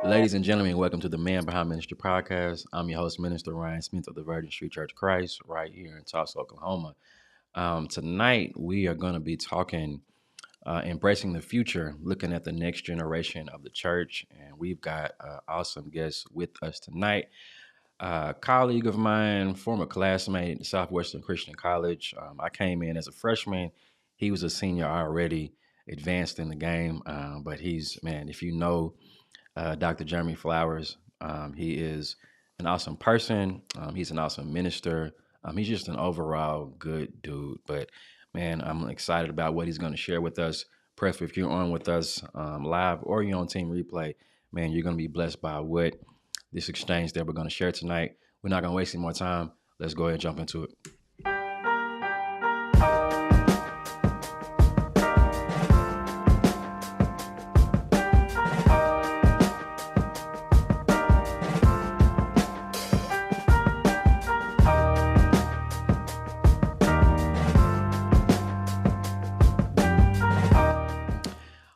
Ladies and gentlemen, welcome to the Man Behind Ministry podcast. I'm your host, Minister Ryan Smith of the Virgin Street Church of Christ, right here in Tulsa, Oklahoma. Tonight, we are going to be talking, embracing the future, looking at the next generation of the church. And we've got awesome guests with us tonight. Colleague of mine, former classmate at Southwestern Christian College. I came in as a freshman. He was a senior already, advanced in the game. But he's, man, if you know Dr. Jeremy Flowers, he is an awesome person. He's an awesome minister. He's just an overall good dude. But, man, I'm excited about what he's going to share with us. Press, if you're on with us live or you're on Team Replay, man, you're going to be blessed by what this exchange that we're going to share tonight. We're not going to waste any more time. Let's go ahead and jump into it.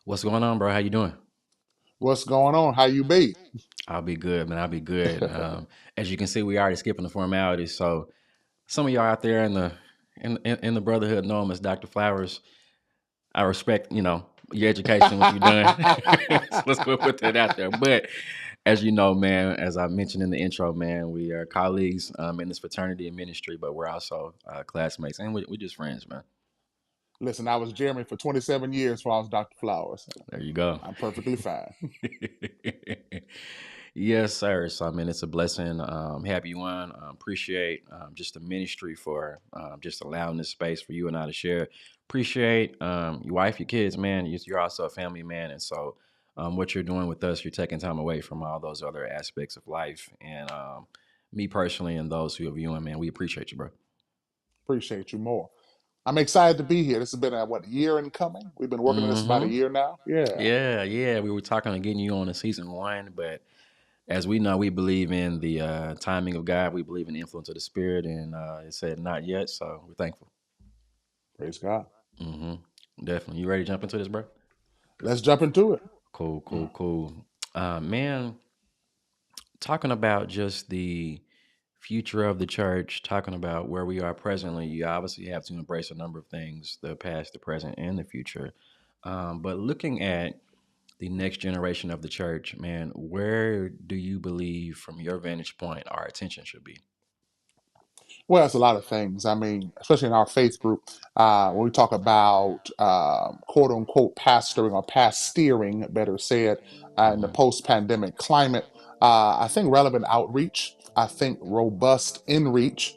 What's going on, bro? How you doing? What's going on? How you be? I'll be good, man. I'll be good. As you can see, we already skipping the formalities. So some of y'all out there in the brotherhood know him as Dr. Flowers. I respect, your education, what you've done. So let's go put that out there. But as you know, man, as I mentioned in the intro, man, we are colleagues in this fraternity and ministry, but we're also classmates, and we're just friends, man. Listen, I was Jeremy for 27 years before I was Dr. Flowers. There you go. I'm perfectly fine. Yes, sir. So, I mean, it's a blessing. Have you on. Appreciate just the ministry for just allowing this space for you and I to share. Appreciate your wife, your kids, man. You're also a family man. And so, what you're doing with us, you're taking time away from all those other aspects of life. And me personally and those who are viewing, man, we appreciate you, bro. Appreciate you more. I'm excited to be here. This has been a year in coming? We've been working on this about a year now. Yeah. Yeah. We were talking on getting you on in season 1, but as we know, we believe in the timing of God. We believe in the influence of the Spirit, and it said not yet, so we're thankful. Praise God. Definitely. You ready to jump into this, bro? Let's jump into it. Cool. Man, talking about just the future of the church, talking about where we are presently, you obviously have to embrace a number of things, the past, the present, and the future. But looking at the next generation of the church, man, where do you believe, from your vantage point, our attention should be? Well, it's a lot of things. I mean, especially in our faith group, when we talk about quote unquote pastoring or past steering, better said, in the hmm post pandemic climate, I think relevant outreach, I think robust in reach,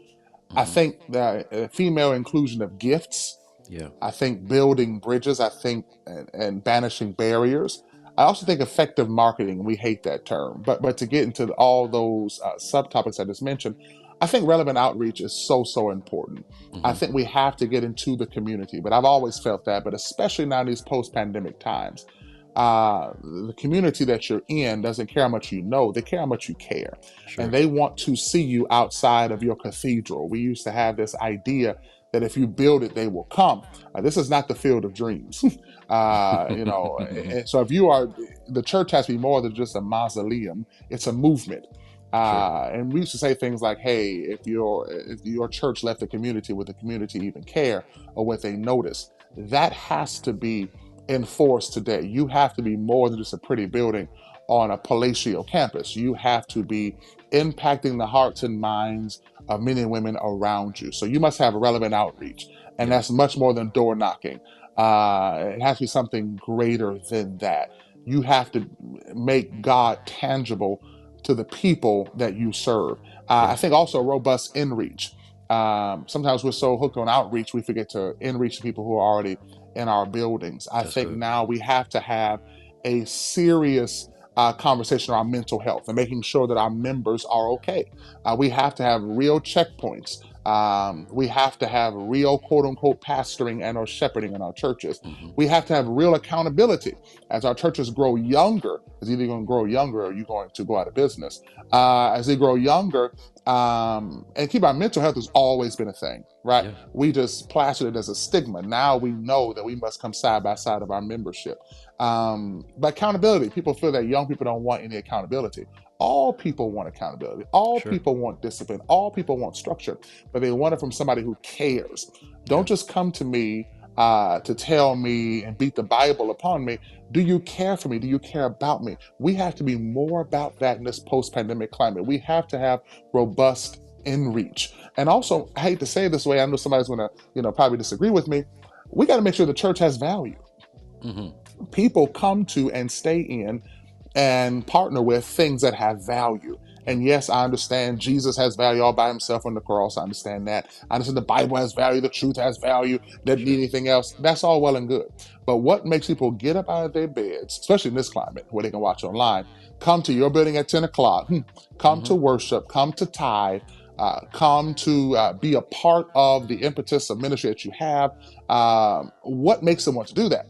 I hmm think the female inclusion of gifts, Yeah. I think building bridges, I think, and banishing barriers. I also think effective marketing, we hate that term, but to get into all those subtopics I just mentioned, I think relevant outreach is so important. I Hmm. think we have to get into the community, but I've always felt that, but especially now in these post-pandemic times, the community that you're in doesn't care how much you know, they care how much you care. And Sure. they want to see you outside of your cathedral. We used to have this idea that if you build it, they will come. This is not the field of dreams. So if you are, the church has to be more than just a mausoleum, it's a movement. Sure. And we used to say things like, "Hey, if your church left the community, would the community even care, or would they notice?" That has to be enforced today. You have to be more than just a pretty building on a palatial campus. You have to be impacting the hearts and minds of men and women around you. So you must have relevant outreach, and Yep. that's much more than door knocking. It has to be something greater than that. You have to make God tangible to the people that you serve. I Yep. think also robust inreach. Sometimes we're so hooked on outreach, we forget to inreach the people who are already in our buildings. I That's think good. now we have to have a serious conversation around mental health and making sure that our members are okay. We have to have real checkpoints. We have to have real quote unquote pastoring and or shepherding in our churches. Hmm. We have to have real accountability as our churches grow younger. It's either going to grow younger or you're going to go out of business. As they grow younger, and keep our mental health has always been a thing, right? Yeah. We just plastered it as a stigma. Now we know that we must come side by side of our membership. But accountability, people feel that young people don't want any accountability. All people want accountability. All Sure. people want discipline. All people want structure, but they want it from somebody who cares. Yeah. Don't just come to me to tell me and beat the Bible upon me. Do you care for me? Do you care about me? We have to be more about that in this post-pandemic climate. We have to have robust in reach. And also, I hate to say it this way, I know somebody's gonna, probably disagree with me. We got to make sure the church has value. Hmm. People come to and stay in and partner with things that have value. And yes, I understand Jesus has value all by himself on the cross. I understand that. I understand the Bible has value, the truth has value, doesn't need Sure. anything else. That's all well and good. But what makes people get up out of their beds, especially in this climate where they can watch online, come to your building at 10 o'clock, come Hmm. to worship, come to tithe, come to be a part of the impetus of ministry that you have? What makes them want to do that?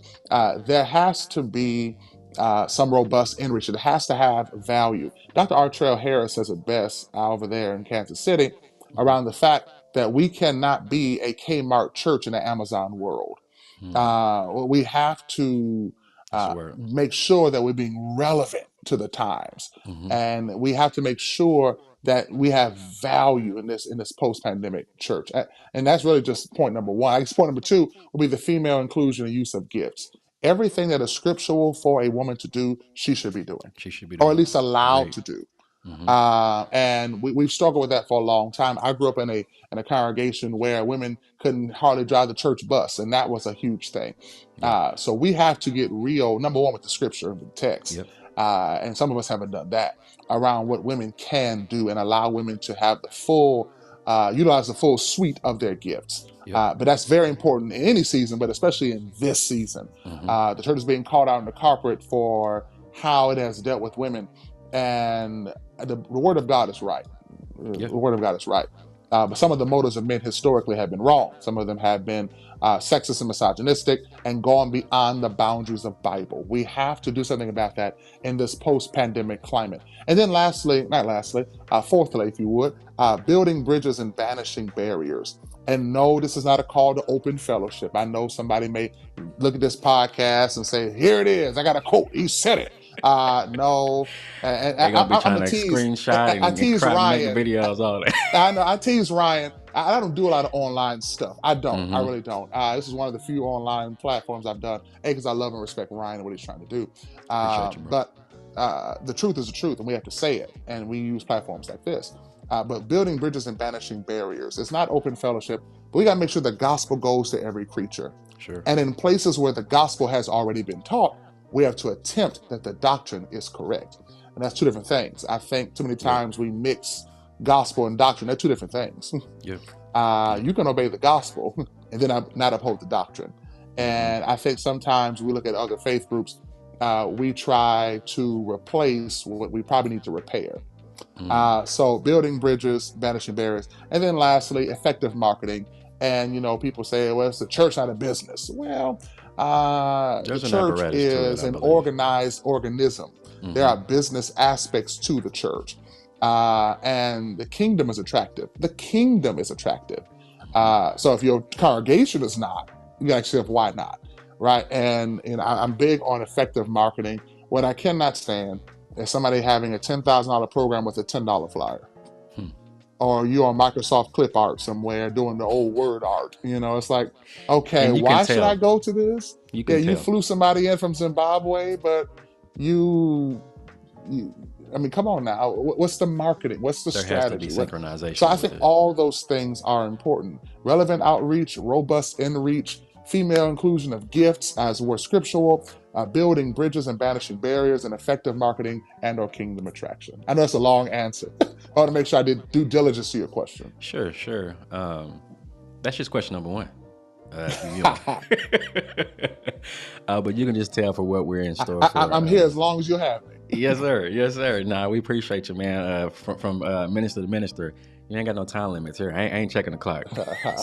There has to be some robust enrich. It has to have value. Dr. Artrell Harris says it best over there in Kansas City Hmm. around the fact that we cannot be a Kmart church in the Amazon world. Hmm. We have to That's the word. make sure that we're being relevant to the times, Hmm. and we have to make sure that we have value in this post-pandemic church. And that's really just point number one. I guess point number two will be the female inclusion and use of gifts. Everything that is scriptural for a woman to do, she should be doing, She should be or at doing. least allowed Great. to do. Hmm. And we've struggled with that for a long time. I grew up in a congregation where women couldn't hardly drive the church bus, and that was a huge thing. Yeah. So we have to get real. Number one, with the scripture, with the text, Yep. and some of us haven't done that around what women can do and allow women to have the full, utilize the full suite of their gifts. Yep. But that's very important in any season, but especially in this season. Hmm. The church is being called out on the carpet for how it has dealt with women, and the word of God is right. Yeah. The word of God is right. But some of the motives of men historically have been wrong. Some of them have been sexist and misogynistic and gone beyond the boundaries of Bible. We have to do something about that in this post-pandemic climate. And then lastly, not lastly, fourthly, if you would, building bridges and banishing barriers. And no, this is not a call to open fellowship. I know somebody may look at this podcast and say, here it is. I got a quote. He said it. No, and They're gonna be I'm trying a to tease. screenshot I and tease crop make Ryan. videos all that. I know I tease Ryan. I don't do a lot of online stuff. I don't. I Hmm. really don't. This is one of the few online platforms I've done. A, because I love and respect Ryan and what he's trying to do. Appreciate you, bro. But the truth is the truth, and we have to say it. And we use platforms like this. But building bridges and banishing barriers. It's not open fellowship, but we got to make sure the gospel goes to every creature. Sure. And in places where the gospel has already been taught, we have to attempt that the doctrine is correct. And that's two different things. I think too many Yep. times we mix gospel and doctrine. They're two different things. Yep. You can obey the gospel and then not uphold the doctrine. Hmm. And I think sometimes we look at other faith groups we try to replace what we probably need to repair. Mm. So building bridges, banishing barriers, and then lastly, effective marketing. And people say, "Well, it's the church out of business." Well, the There's an church apparatus to it, is I an believe. organized organism. There Hmm. are business aspects to the church, and the kingdom is attractive. The kingdom is attractive. Hmm. So if your congregation is not, you gotta ask yourself why not, right? And I'm big on effective marketing. What I cannot stand is somebody having a $10,000 program with a $10 flyer, Hmm. or you on Microsoft Clip Art somewhere doing the old word art. It's like, okay, And you can why should I tell. go to this? You Yeah, can you tell. flew somebody in from Zimbabwe, but you, you I mean, come on now. What's the marketing? What's the There has to be strategy? So synchronization I with think it. all those things are important. Relevant outreach, robust in-reach, female inclusion of gifts as were scriptural, building bridges and banishing barriers, and effective marketing and/or kingdom attraction. I know it's a long answer. I want to make sure I did due diligence to your question. Sure, sure. That's just question number one. If you want, but you can just tell for what we're in store for. I'm here as long as you have me. Yes, sir. Yes, sir. Nah, we appreciate you, man. From minister to minister, you ain't got no time limits here. I ain't checking the clock,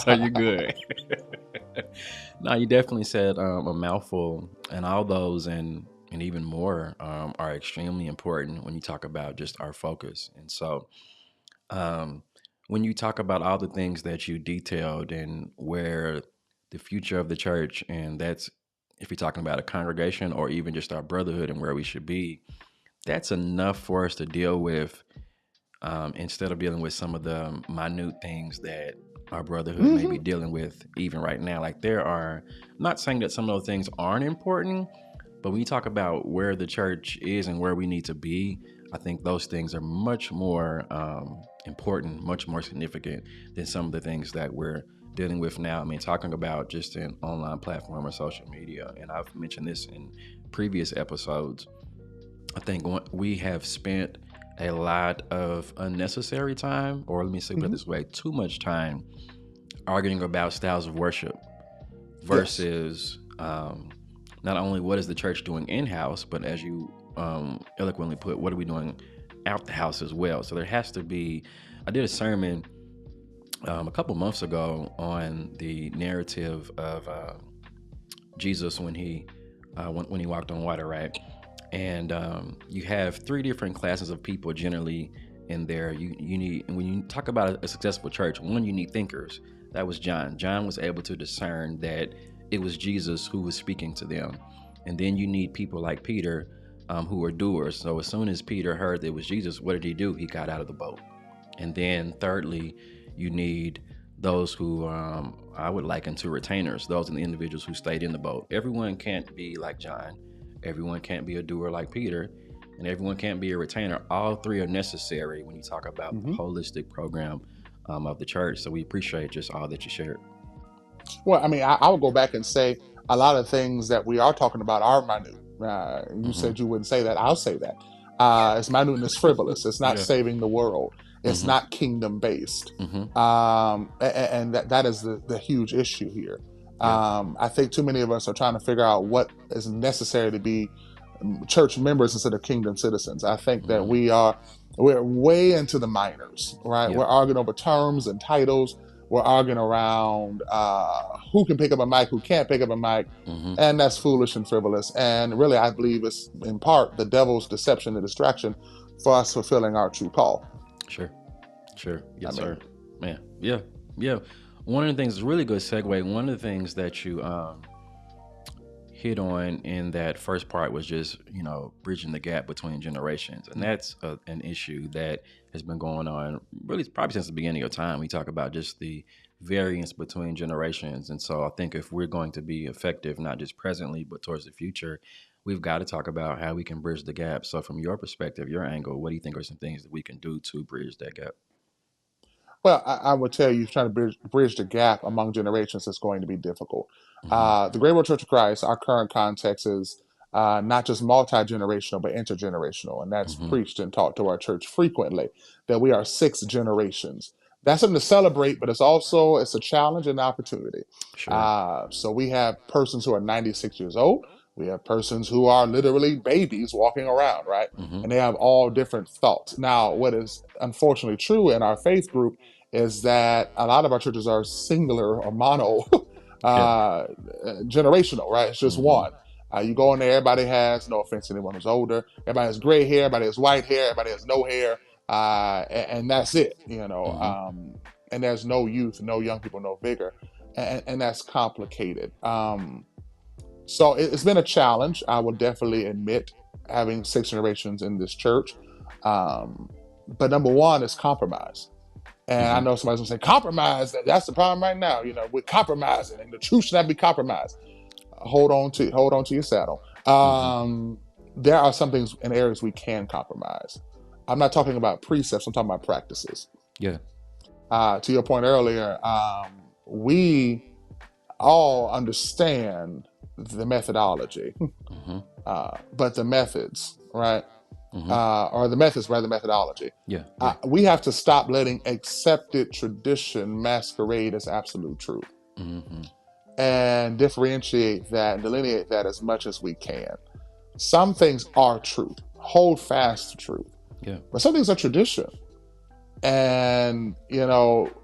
so you good. No, you definitely said a mouthful, and all those and even more are extremely important when you talk about just our focus. And so, um, when you talk about all the things that you detailed and where the future of the church, and that's if you're talking about a congregation or even just our brotherhood and where we should be, that's enough for us to deal with instead of dealing with some of the minute things that our brotherhood may be Hmm. dealing with even right now. Like I'm not saying that some of those things aren't important, but when you talk about where the church is and where we need to be, I think those things are much more important, much more significant than some of the things that we're dealing with now. I mean, talking about just an online platform or social media, and I've mentioned this in previous episodes. I think we have spent a lot of unnecessary time, or let me say, put it Hmm. this way, too much time arguing about styles of worship Yes. versus not only what is the church doing in house, but as you eloquently put, what are we doing out the house as well? So there has to be. I did a sermon a couple months ago on the narrative of Jesus when he walked on water, right? And you have three different classes of people generally in there. You need, and when you talk about a successful church, one, you need thinkers. That was John. John was able to discern that it was Jesus who was speaking to them. And then you need people like Peter, who were doers. So as soon as Peter heard that it was Jesus, what did he do? He got out of the boat. And then thirdly, you need those who I would liken to retainers, those are the individuals who stayed in the boat. Everyone can't be like John. Everyone can't be a doer like Peter. And everyone can't be a retainer. All three are necessary when you talk about the Hmm. holistic program of the church. So we appreciate just all that you shared. Well, I mean, I would go back and say a lot of things that we are talking about are minute. You Mm-hmm. said you wouldn't say that. I'll say that. It's minute and it's frivolous. It's not Yeah. saving the world. It's Mm-hmm. not kingdom based. Mm-hmm. And that is the huge issue here. Yeah. I think too many of us are trying to figure out what is necessary to be church members instead of kingdom citizens. I think that Mm-hmm. we're way into the minors, right? Yeah. We're arguing over terms and titles. We're arguing around who can pick up a mic, who can't pick up a mic, Mm-hmm. and that's foolish and frivolous. And really, I believe it's in part the devil's deception and distraction for us fulfilling our true call. Sure. Sure. I Yes, sir. mean, Man. Yeah. Yeah. One of the things, really good segue. One of the things that you hit on in that first part was just bridging the gap between generations, and that's an issue that has been going on really probably since the beginning of time. We talk about just the variance between generations, and so I think if we're going to be effective not just presently but towards the future, we've got to talk about how we can bridge the gap. So from your perspective, your angle, what do you think are some things that we can do to bridge that gap? well, I would tell you, trying to bridge the gap among generations is going to be difficult. Hmm. The Great World Church of Christ, our current context is not just multi generational, but intergenerational. And that's Hmm. preached and taught to our church frequently that we are six generations. That's something to celebrate, but it's a challenge and an opportunity. Sure. So we have persons who are 96 years old. We have persons who are literally babies walking around, right? Mm-hmm. And they have all different thoughts. Now, what is unfortunately true in our faith group is that a lot of our churches are singular or mono Yeah. uh, generational, right? It's just Mm-hmm. one. You go in there, everybody has, no offense to anyone who's older, everybody has gray hair, everybody has white hair, everybody has no hair, and that's it, Mm-hmm. and there's no youth, no young people, no vigor, and that's complicated. So it's been a challenge, I will definitely admit, having six generations in this church. Um, but number one is compromise. And I Mm-hmm. know somebody's gonna say, compromise, that's the problem right now. We're compromising, and the truth should not be compromised. Hold on to your saddle. Mm-hmm. There are some things in areas we can compromise. I'm not talking about precepts, I'm talking about practices. Yeah. To your point earlier, we all understand the methodology, Mm-hmm. but the methods, right? Mm-hmm. Or the methods rather, methodology. Yeah. Yeah. We have to stop letting accepted tradition masquerade as absolute truth, Mm-hmm. and differentiate that and delineate that as much as we can. Some things are truth, hold fast to truth, Yeah. but some things are tradition. And,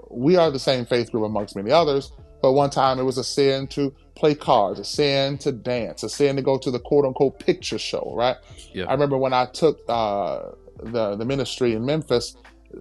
we are the same faith group amongst many others, but one time it was a sin to play cards, a sin to dance, a sin to go to the quote unquote picture show, right? Yeah. I remember when I took the ministry in Memphis,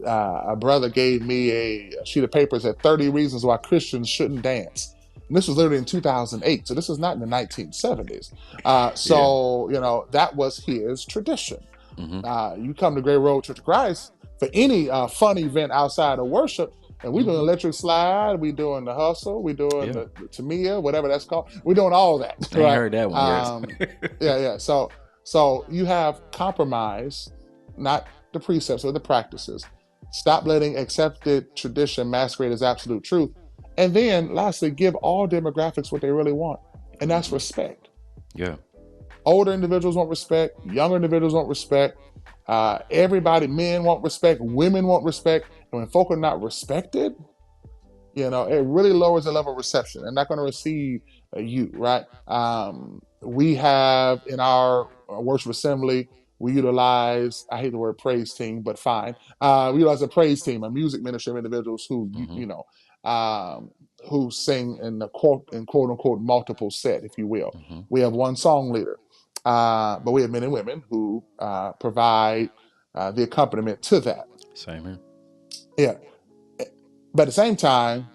a brother gave me a sheet of paper that said 30 reasons why Christians shouldn't dance. And this was literally in 2008, so this is not in the 1970s. Yeah. That was his tradition. Mm-hmm. You come to Great Road Church of Christ for any fun event outside of worship, and we doing Mm-hmm. electric slide, we doing the hustle, we doing Yeah. the Tamiya, whatever that's called. We doing all that, I ain't right? heard that one yet. Yeah. So you have compromise, not the precepts or the practices. Stop letting accepted tradition masquerade as absolute truth. And then lastly, give all demographics what they really want. And that's Mm-hmm. respect. Yeah. Older individuals want respect, younger individuals want respect. Everybody, men want respect, women want respect. And when folk are not respected, it really lowers the level of reception. They're not going to receive you, right? We have in our worship assembly, we utilize, I hate the word praise team, but fine. We utilize a praise team, a music ministry of individuals who, Mm-hmm. who sing in the quote unquote multiple set, if you will. Mm-hmm. We have one song leader, but we have men and women who provide the accompaniment to that. Same here. Yeah. But at the same time,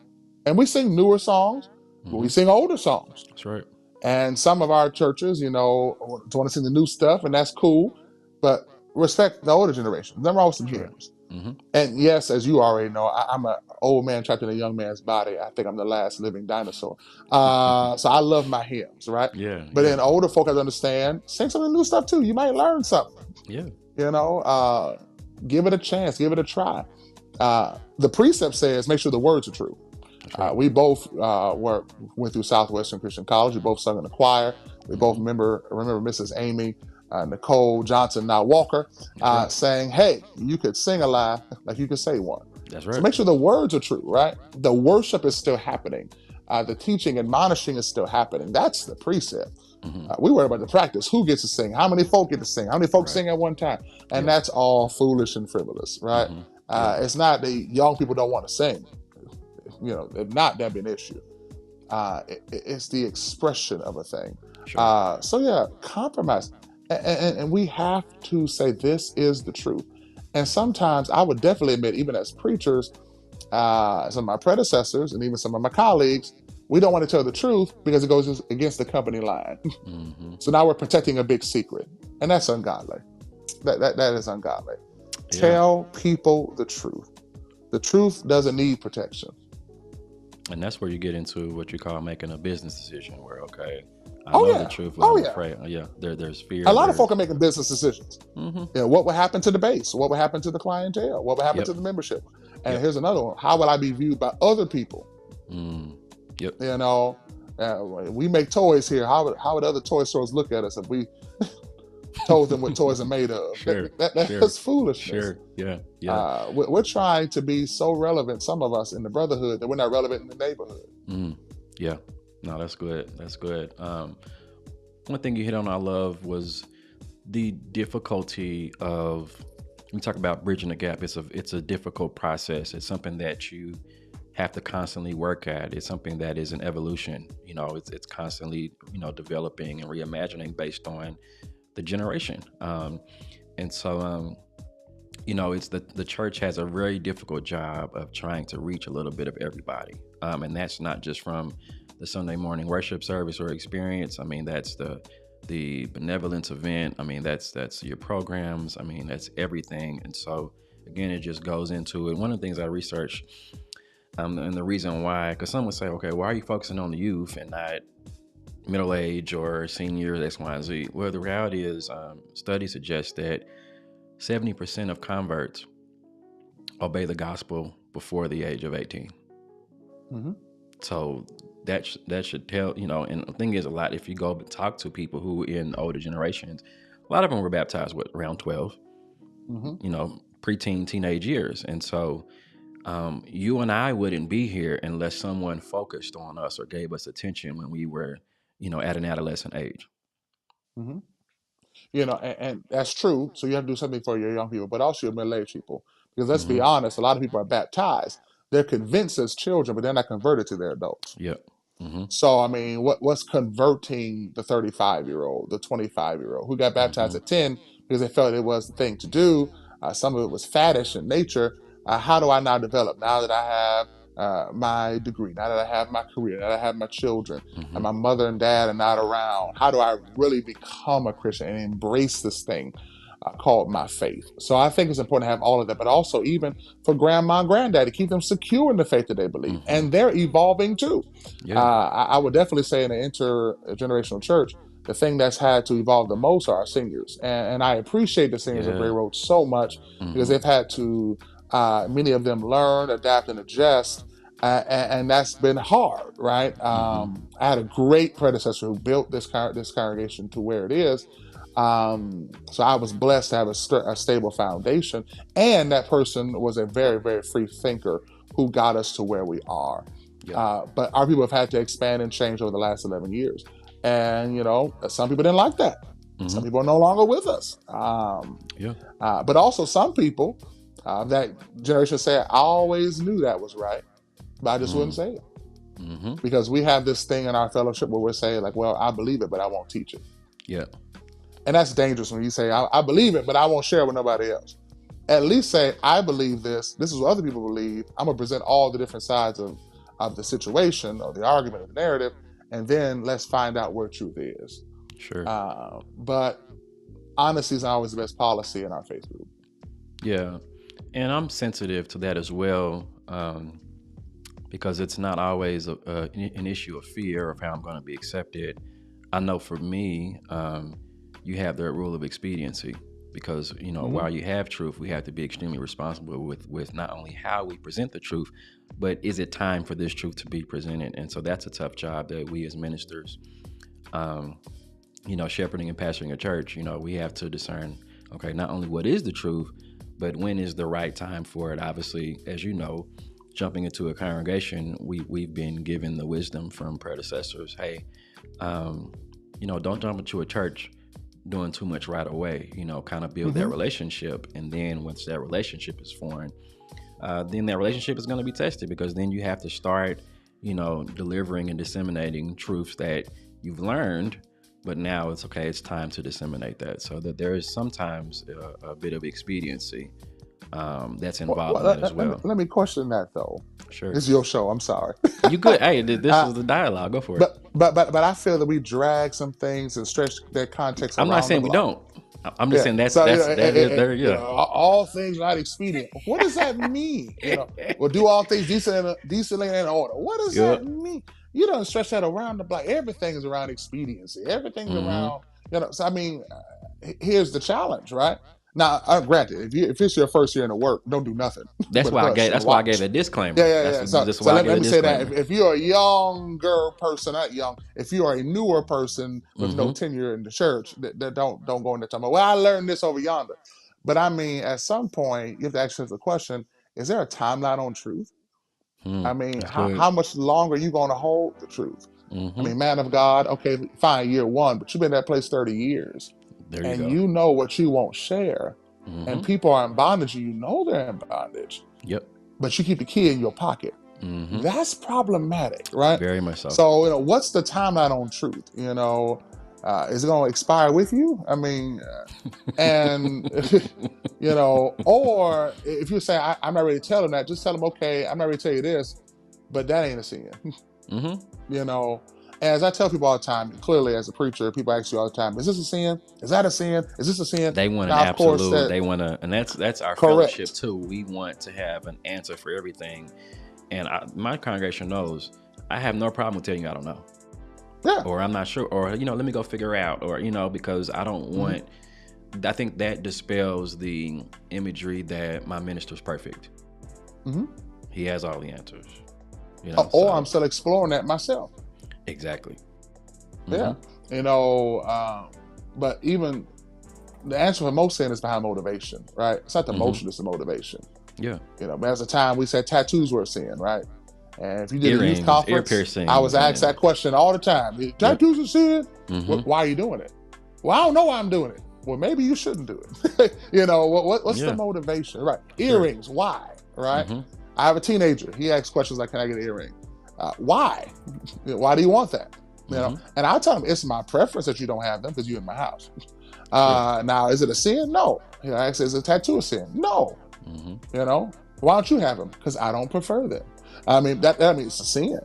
and we sing newer songs, but we Mm-hmm. sing older songs. That's right. And some of our churches, want to sing the new stuff, and that's cool. But respect the older generation. Nothing wrong with some That's right. hymns. Mm-hmm. And yes, as you already know, I'm an old man trapped in a young man's body. I think I'm the last living dinosaur. So I love my hymns, right? Yeah. But Yeah. then older folk have to understand, sing some of the new stuff too. You might learn something. Yeah. Give it a chance, give it a try. The precept says make sure the words are true. That's right. We both went through Southwestern Christian College. We both sung in the choir. We both Mm-hmm. remember Mrs. Amy Nicole Johnson, now Walker, That's right. saying, "Hey, you could sing a lie like you could say one." That's So right. make sure the words are true, right? The worship is still happening. The teaching, admonishing is still happening. That's the precept. Mm-hmm. We worry about the practice. Who gets to sing? How many folk get to sing? How many folks Right. sing at one time? And Yeah. that's all foolish and frivolous, right? Mm-hmm. Yeah. It's not the young people don't want to sing. If not, that'd be an issue. It's the expression of a thing. Sure. So yeah, compromise, and we have to say this is the truth. And sometimes I would definitely admit, even as preachers, some of my predecessors and even some of my colleagues, we don't want to tell the truth because it goes against the company line. Mm-hmm. So now we're protecting a big secret, and that's ungodly. That is ungodly. Yeah. Tell people the truth. The truth doesn't need protection. And that's where you get into what you call making a business decision. Where I Oh know yeah. the truth, but Oh I'm yeah. afraid. Yeah. There's fear. A lot of folk are making business decisions. Mm-hmm. What would happen to the base? What would happen to the clientele? What would happen Yep. to the membership? And Yep. here's another one. How will I be viewed by other people? Mm. Yep. We make toys here. How would other toy stores look at us if we told them what toys are made of? Sure. That's Sure. foolishness. Sure. Yeah. Yeah. We're trying to be so relevant, some of us in the brotherhood, that we're not relevant in the neighborhood. Mm. Yeah. No, that's good. That's good. one thing you hit on I love was the difficulty of, we talk about bridging the gap. It's a difficult process. It's something that you have to constantly work at. It's something that is an evolution. It's constantly developing and reimagining based on the generation. And so it's the church has a very difficult job of trying to reach a little bit of everybody, and that's not just from the Sunday morning worship service or experience. I mean, that's the benevolence event. I mean, that's your programs. I mean, that's everything. And so again, it just goes into it. One of the things I researched, and the reason why, because some would say, okay, why are you focusing on the youth and not middle age or seniors, X, Y, and Z? Well, the reality is, studies suggest that 70% of converts obey the gospel before the age of 18. Hmm. So that should tell, and the thing is, a lot, if you go talk to people who in older generations, a lot of them were baptized around 12, Hmm. preteen, teenage years. And so you and I wouldn't be here unless someone focused on us or gave us attention when we were, at an adolescent age. Hmm. And that's true. So you have to do something for your young people, but also your middle-aged people. Because let's be Mm-hmm. honest, a lot of people are baptized. They're convinced as children, but they're not converted to their adults. Yep. Mm-hmm. So I mean, what's converting the 35-year-old, the 25-year-old who got baptized Mm-hmm. at 10 because they felt it was the thing to do? Some of it was faddish in nature. How do I now develop now that I have my degree, now that I have my career, now that I have my children, and Mm-hmm. my mother and dad are not around? How do I really become a Christian and embrace this thing called my faith? So I think it's important to have all of that, but also even for grandma and granddaddy, keep them secure in the faith that they believe, Mm-hmm. and they're evolving too. Yeah. I would definitely say in an intergenerational church, the thing that's had to evolve the most are our seniors. And I appreciate the seniors of Gray Yeah. Road so much because Mm-hmm. they've had to, many of them learn, adapt, and adjust. And that's been hard, right? Mm-hmm. I had a great predecessor who built this congregation to where it is. So I was blessed to have a stable foundation, and that person was a very, very free thinker who got us to where we are. Yeah. But our people have had to expand and change over the last 11 years. And, some people didn't like that. Some Mm-hmm. people are no longer with us. Yeah. But also, some people, that generation said, I always knew that was right, but I just wouldn't Mm. say it. Mm-hmm. Because we have this thing in our fellowship where we're saying, like, well, I believe it, but I won't teach it. Yeah. And that's dangerous when you say, I believe it, but I won't share it with nobody else. At least say, I believe this. This is what other people believe. I'm going to present all the different sides of the situation or the argument or the narrative, and then let's find out where truth is. Sure. But honesty is always the best policy in our faith group. Yeah. And I'm sensitive to that as well, because it's not always an issue of fear of how I'm going to be accepted. I know for me, you have the rule of expediency, because Hmm. while you have truth, we have to be extremely responsible with not only how we present the truth, but is it time for this truth to be presented? And so that's a tough job that we as ministers, um, shepherding and pastoring a church, we have to discern, okay, not only what is the truth, but when is the right time for it. Obviously, as you know, jumping into a congregation, we've been given the wisdom from predecessors. Hey, um, don't jump into a church doing too much right away. Kind of build that Hmm. relationship, and then once that relationship is formed, then that relationship is going to be tested, because then you have to start, delivering and disseminating truths that you've learned. But now it's okay. It's time to disseminate that. So that there is sometimes a bit of expediency that's involved Well, in that as well. let me question that though. Sure. This is your show. I'm sorry. You good? Hey, this uh, is the dialogue. Go for it. but I feel that we drag some things and stretch their context I'm not around the saying we block. don't. I'm just Yeah. saying that's So that's that is there. Yeah. all things are not expedient. What does that mean? Well, do all things decently and in order. What does Yep. that mean? You don't stretch that around the block. Everything is around expediency. Everything's Mm-hmm. around. So I mean, here's the challenge, right? Now, granted, if it's your first year in the work, don't do nothing That's but why I hush gave. and That's why I gave watch. a disclaimer. Yeah, yeah, That's yeah. So, just so why I let, gave let a me say that disclaimer. if you're a younger person, not young, if you are a newer person with no Mm-hmm. tenure in the church, that don't go into time. Well, I learned this over yonder. But I mean, at some point, you have to ask yourself the question: is there a timeline on truth? Hmm. I mean, That's how good. how much longer are you going to hold the truth? I Mm-hmm. mean, man of God, okay, fine, year one, but you've been in that place 30 years There you and go. you know what you won't share. Mm-hmm. And people are in bondage, and you know they're in bondage, Yep. but you keep the key in your pocket. Mm-hmm. That's problematic, right? Very much so. So, what's the timeline on truth? Is it going to expire with you? I mean, and or if you say I'm not ready to tell them that, just tell them, okay, I'm not ready to tell you this, but that ain't a sin. Mm-hmm. you know. As I tell people all the time, clearly as a preacher, people ask you all the time, is this a sin? Is that a sin? Is this a sin? They want an Now, of course, absolute. that They want to, and that's our fellowship correct. too. We want to have an answer for everything, and my congregation knows I have no problem with telling you I don't know, Yeah. or I'm not sure, or let me go figure out, or because I don't hmm want. I think that dispels the imagery that my minister's perfect. hmm He has all the answers. Or I'm So still exploring that myself. exactly. Mm-hmm. Yeah. You know, but even the answer for most sin is behind motivation, right? It's not the Mm-hmm. motion, it's the motivation. Yeah. There's a time we said tattoos were a sin, right? And if you did a youth Earrings, ear conference, I was piercings, asked that and question all the time. yep. Tattoos a sin? Mm-hmm. Why are you doing it? Well, I don't know why I'm doing it. Well, maybe you shouldn't do it. What's the Yeah. motivation? Right. Sure. Earrings, why? Right. Mm-hmm. I have a teenager. He asks questions like, can I get an earring? Why? Why do you want that? Mm-hmm. And I'll tell him it's my preference that you don't have them because you're in my house. Sure. Now, is it a sin? No. He asks, is a tattoo a sin? No. Mm-hmm. Why don't you have them? Because I don't prefer them. I mean, that means it's a sin.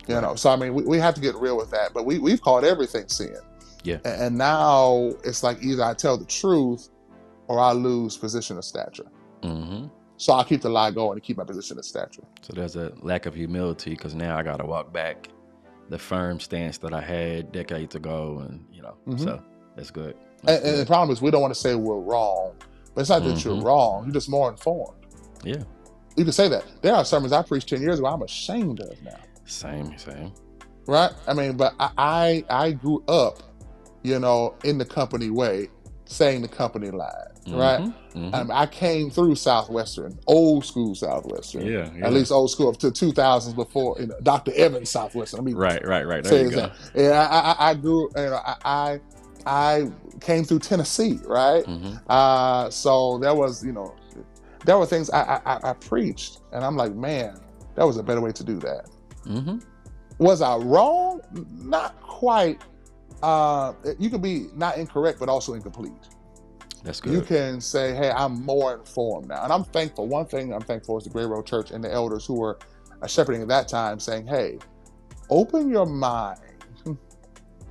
Right. So I mean, we have to get real with that. But we've called everything sin. Yeah. And now it's like either I tell the truth or I lose position of stature. Mm-hmm. So I'll keep the lie going and keep my position of stature. So there's a lack of humility because now I got to walk back the firm stance that I had decades ago, and hmm so that's good. That's And the good. problem is we don't want to say we're wrong, but it's not that you're Mm-hmm. wrong. You're just more informed. Yeah. You can say that. There are sermons I preached 10 years ago I'm ashamed of now. Same. Right? I mean, but I grew up, in the company way, saying the company line. Right? Mm-hmm. Mm-hmm. I came through Southwestern, old school Southwestern, Yeah. at Yeah. least old school up to 2000s before Dr. Evans Southwestern. I mean, Right. There say you his go. name. Yeah, I grew. I came through Tennessee, right? Mm-hmm. So there were things I preached, and I'm like, man, that was a better way to do that. Mm-hmm. Was I wrong? Not quite. You can be not incorrect, but also incomplete. That's You good. can say, hey, I'm more informed now. And I'm thankful. One thing I'm thankful is the Great Road Church and the elders who were shepherding at that time saying, hey, open your mind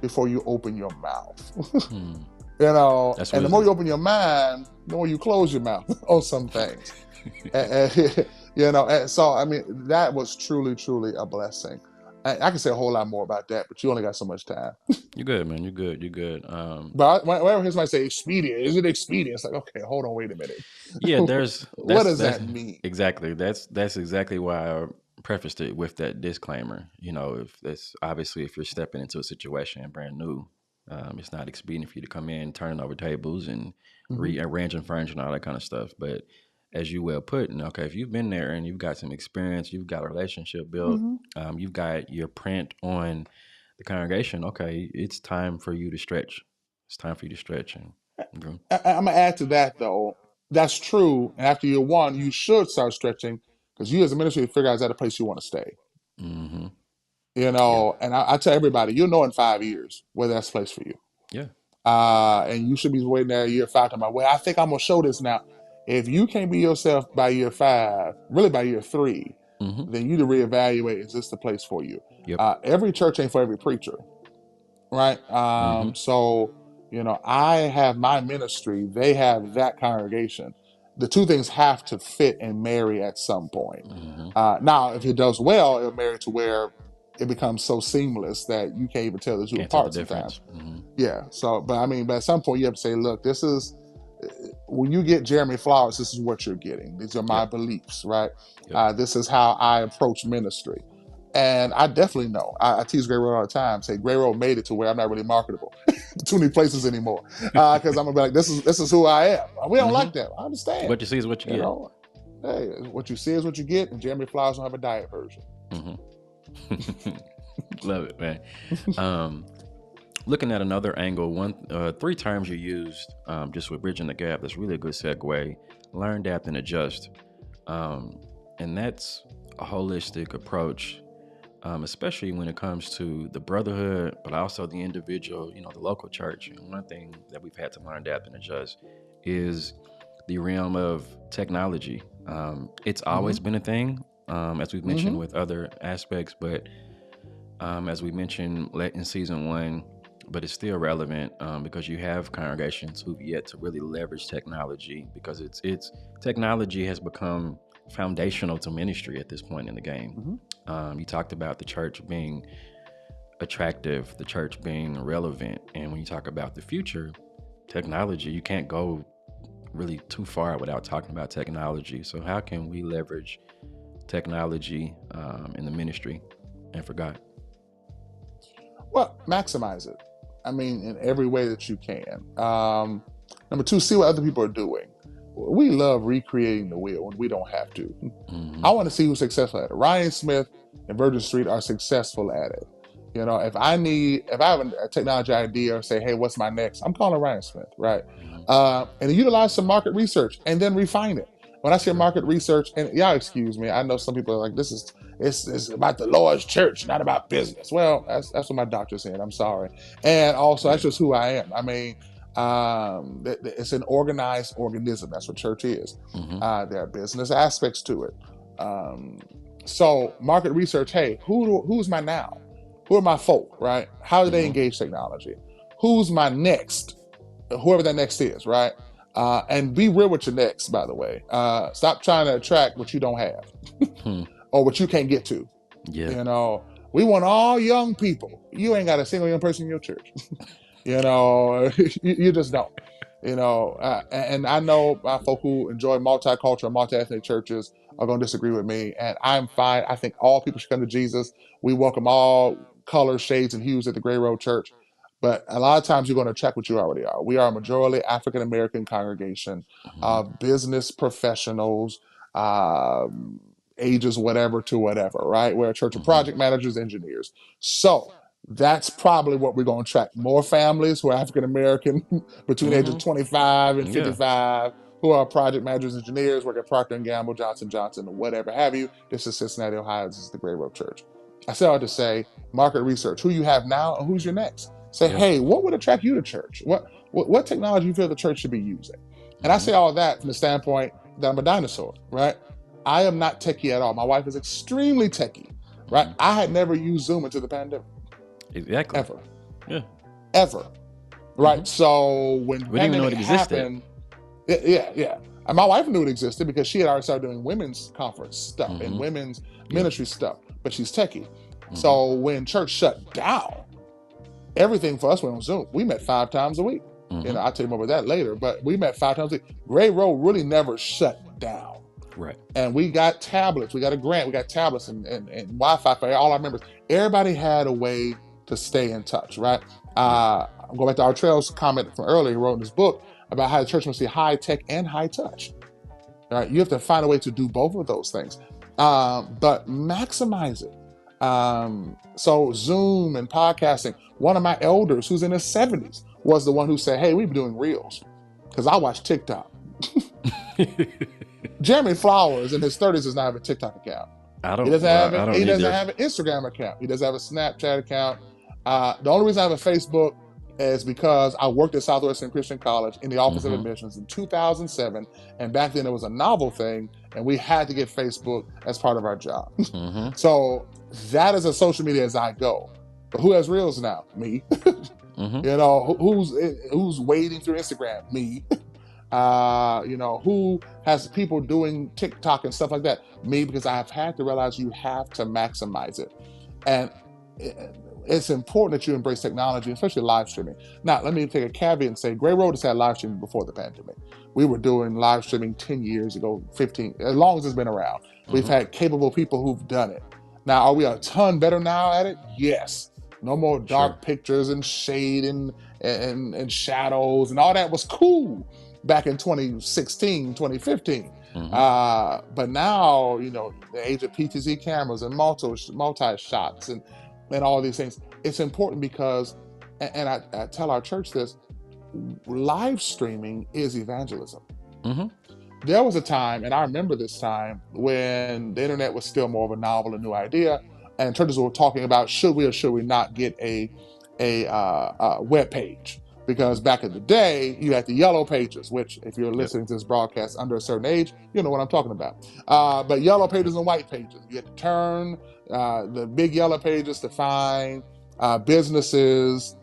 before you open your mouth. Hmm. That's And the more wisdom. you open your mind, the more you close your mouth on some things. And so, I mean, that was truly, truly a blessing. I can say a whole lot more about that, but you only got so much time. You're good, man. You're good. You're good. But whenever I hear somebody say expedient, is it expedient? It's like, okay, hold on, wait a minute. Yeah, there's What does that's that mean? exactly that's exactly why I prefaced it with that disclaimer. If that's obviously if you're stepping into a situation brand new, it's not expedient for you to come in, turning over tables and hmm rearranging furniture and all that kind of stuff. But as you well put, and okay, if you've been there and you've got some experience, you've got a relationship built, hmm you've got your print on the congregation. Okay, it's time for you to stretch. It's time for you to stretch and go. I'm gonna add to that though. That's true. And after year one, you should start stretching because you as a ministry figure out is that a place you want to stay. Mm-hmm. Yeah. And I tell everybody, you'll know in 5 years whether that's a place for you. Yeah. And you should be waiting there year five talking about, well, I think I'm gonna show this now. If you can't be yourself by year five, really by year three, Mm-hmm. then you need to reevaluate, is this the place for you? Yep. Every church ain't for every preacher, right? Mm-hmm. So, I have my ministry, they have that congregation. The two things have to fit and marry at some point. Mm-hmm. Now, if it does well, it'll marry to where it becomes so seamless that you can't even tell the two Can't tell the apart sometimes. difference. Mm-hmm. Yeah. So, but I mean, but at some point you have to say, look, this is when you get Jeremy Flowers, this is what you're getting. These are my Yep. beliefs, right? Yep. This is how I approach ministry. And I definitely know. I tease Grey Road all the time. Say Grey Road made it to where I'm not really marketable to too many places anymore. Because I'm gonna be like, this is who I am. We don't Mm-hmm. like that. I understand. What you see is what you You get. know, hey, what you see is what you get. And Jeremy Flowers don't have a diet version. Mm-hmm. Love it, man. Um, Looking at another angle, three terms you used just with bridging the gap. That's really a good segue. Learn, adapt, and adjust. Um, and that's a holistic approach, especially when it comes to the brotherhood, but also the individual, the local church. And one thing that we've had to learn, adapt, and adjust is the realm of technology. It's Mm-hmm. always been a thing, as we've mentioned Mm-hmm. with other aspects, but as we mentioned in season one, but it's still relevant because you have congregations who've yet to really leverage technology because it's technology has become foundational to ministry at this point in the game. Mm-hmm. You talked about the church being attractive, the church being relevant, and when you talk about the future, technology, you can't go really too far without talking about technology. So how can we leverage technology in the ministry and for God? Well, maximize it. I mean, in every way that you can. Number two, see what other people are doing. We love recreating the wheel when we don't have to. Hmm. I want to see who's successful at it. Ryan Smith and Virgin Street are successful at it. If I have a technology idea or say, hey, what's my next? I'm calling Ryan Smith, right? Hmm. And utilize some market research and then refine it. When I say Sure. market research, and y'all excuse me, I know some people are like, it's about the Lord's church, not about business. Well, that's what my doctor said. I'm sorry. And also, Yeah. that's just who I am. I mean, it's an organized organism. That's what church is. Hmm. There are business aspects to it. Um, so market research. Hey, who's my now? Who are my folk? Right? How do they Hmm. engage technology? Who's my next? Whoever that next is, right? And be real with your next. By the way, stop trying to attract what you don't have Hmm. or what you can't get to. Yeah. You know, we want all young people. You ain't got a single young person in your church. You know, you just don't. And I know folk who enjoy multicultural, multi-ethnic churches are going to disagree with me, and I'm fine. I think all people should come to Jesus. We welcome all colors, shades, and hues at the Gray Road Church. But a lot of times you're going to check what you already are. We are a majority African American congregation, Hmm. business professionals, um, ages whatever to whatever, right? We're a church of Hmm. project managers, engineers. So that's probably what we're going to attract more families who are African American between the ages Hmm. of 25 and Yeah. 55 who are project managers, engineers, work at Procter& and Gamble, Johnson Johnson, or whatever have you. This is Cincinnati, Ohio. This is the Gray Road Church. I say all to say market research, who you have now and who's your next. Say, Yeah. hey, what would attract you to church? What technology you feel the church should be using? And I Hmm. say all that from the standpoint that I'm a dinosaur, right? I am not techie at all. My wife is extremely techie, right? Hmm. I had never used Zoom until the pandemic, Exactly. ever, Yeah. ever, Hmm. right? So when the We didn't even know pandemic it existed. happened, yeah, yeah. And my wife knew it existed because she had already started doing women's conference stuff and Hmm. women's Yeah. ministry stuff, but she's techie. Hmm. So when church shut down, everything for us went on Zoom. We met 5 times a week. Hmm. I'll tell you more about that later, but we met 5 times a week. Gray Road really never shut down. Right. And we got tablets. We got a grant. We got tablets and Wi-Fi for all our members. Everybody had a way to stay in touch, right? Yeah. I'm going back to our Trails comment from earlier. He wrote in his book about how the church must be high tech and high touch. Right? You have to find a way to do both of those things, but maximize it. So Zoom and podcasting. One of my elders, who's in his 70s, was the one who said, "Hey, we've been doing reels because I watch TikTok." Jeremy Flowers in his 30s does not have a TikTok account. I He don't. doesn't Well, have I it. don't He doesn't either. have an Instagram account. He doesn't have a Snapchat account. The only reason I have a Facebook is because I worked at Southwestern Christian College in the Office of Hmm. Admissions in 2007, and back then it was a novel thing, and we had to get Facebook as part of our job. Hmm. So that is a social media as I go. But who has reels now? Me. Hmm. Who's wading through Instagram? Me. Who has people doing TikTok and stuff like that? Me, because I have had to realize you have to maximize it. And it's important that you embrace technology, especially live streaming. Now, let me take a caveat and say Gray Road has had live streaming before the pandemic. We were doing live streaming 10 years ago, 15, as long as it's been around. We've Hmm. had capable people who've done it. Now, are we a ton better now at it? Yes. No more Sure. dark pictures and shade and shadows and all that was cool back in 2016, 2015. Hmm. But now, the age of PTZ cameras and multi shots and and all these things. It's important because, and I tell our church this, live streaming is evangelism. Mm-hmm. There was a time, and I remember this time, when the internet was still more of a novel, a new idea, and churches were talking about should we or should we not get a web page, because back in the day you had the yellow pages, which if you're Yep. listening to this broadcast under a certain age, you know what I'm talking about. But yellow pages and white pages, you had to turn the big yellow pages to find businesses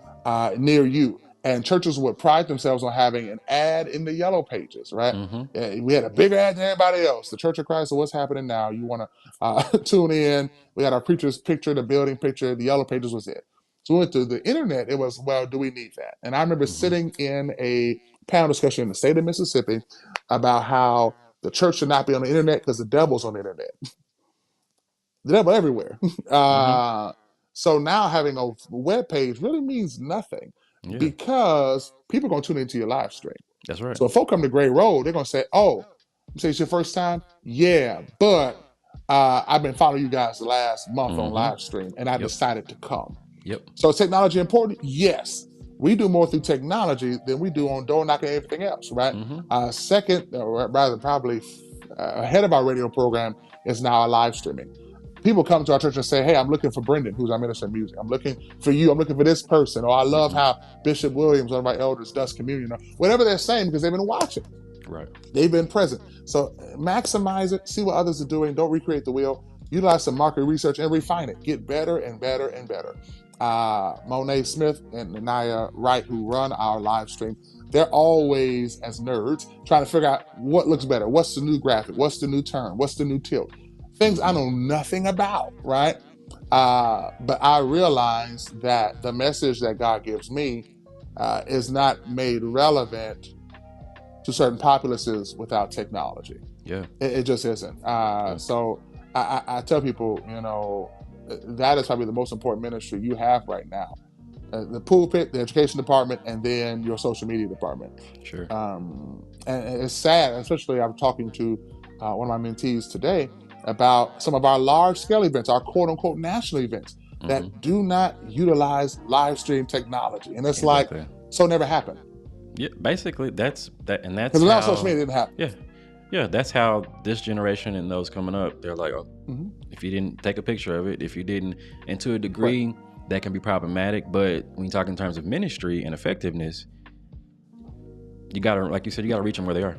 near you, and churches would pride themselves on having an ad in the yellow pages, right? Mm-hmm. We had a bigger ad than everybody else. The Church of Christ. So what's happening now? You want to tune in? We had our preacher's picture, the building picture. The yellow pages was it. So we went to the internet. It was, well, do we need that? And I remember Mm-hmm. sitting in a panel discussion in the state of Mississippi about how the church should not be on the internet because the devil's on the internet. The devil everywhere. Mm-hmm. So now having a web page really means nothing, Yeah, because people are going to tune into your live stream. that's right. So if folk come to Gray Road, they're gonna say, "Oh, you say it's your first time? Yeah, but I've been following you guys the last month on Mm-hmm. live stream, and I Yep. decided to come." Yep. So is technology important? Yes. We do more through technology than we do on door knocking and everything else, right? Mm-hmm. Second, or rather, probably ahead of our radio program is now our live streaming. People come to our church and say, "Hey, I'm looking for Brendan, who's our minister of music. I'm looking for you. I'm looking for this person." Or I love Mm-hmm. how Bishop Williams, one of my elders, does communion. Or whatever they're saying, because they've been watching. Right. They've been present. So maximize it. See what others are doing. Don't recreate the wheel. Utilize some market research and refine it. Get better and better and better. Monet Smith and Naya Wright, who run our live stream, they're always, as nerds, trying to figure out what looks better. What's the new graphic? What's the new turn? What's the new tilt? Things I Mm-hmm. know nothing about, right? But I realize that the message that God gives me is not made relevant to certain populaces without technology. Yeah. It just isn't. Yeah. So I tell people, that is probably the most important ministry you have right now. The pulpit, the education department, and then your social media department. Sure. And it's sad, especially I'm talking to one of my mentees today about some of our large scale events, our quote unquote national events, Mm-hmm. that do not utilize live stream technology. And it's like, Exactly. so never happened. Yeah. Basically, that's that, and that's Because without how. social media, it didn't happen. Yeah. Yeah. That's how this generation and those coming up, they're like, oh, Mm-hmm. if you didn't take a picture of it, if you didn't, and to a degree, that can be problematic. But when you talk in terms of ministry and effectiveness, you gotta, like you said, you gotta reach them where they are.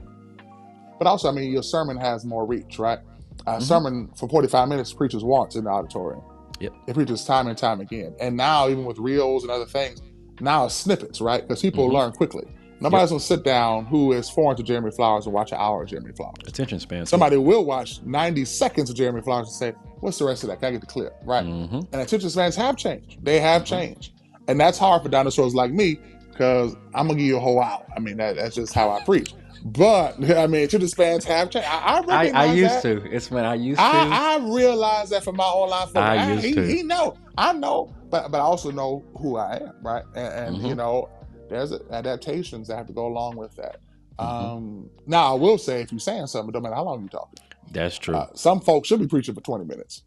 But also, I mean, your sermon has more reach, right? A Mhm. sermon for 45 minutes preachers once in the auditorium. Yep. It preaches time and time again. And now, even with reels and other things, now it's snippets, right? Because people Mhm. learn quickly. Nobody's gonna sit down who is foreign to Jeremy Flowers and watch an hour of Jeremy Flowers. Attention span. too. Somebody will watch 90 seconds of Jeremy Flowers and say, "What's the rest of that? Can I get the clip?" Right? Mhm. And attention spans have changed. They have Mhm. changed. And that's hard for dinosaurs like me, because I'm gonna give you a whole hour. I mean, that's just how I preach. But I mean, attention spans have changed. I recognize I used that. to. It's when I used to. I realize that from my online folk. I used to. He know. I know, but I also know who I am, right? And Mhm. there's adaptations that have to go along with that. Mhm. Now I will say, if you're saying something, it don't matter how long you're talking. That's true. Some folks should be preaching for 20 minutes.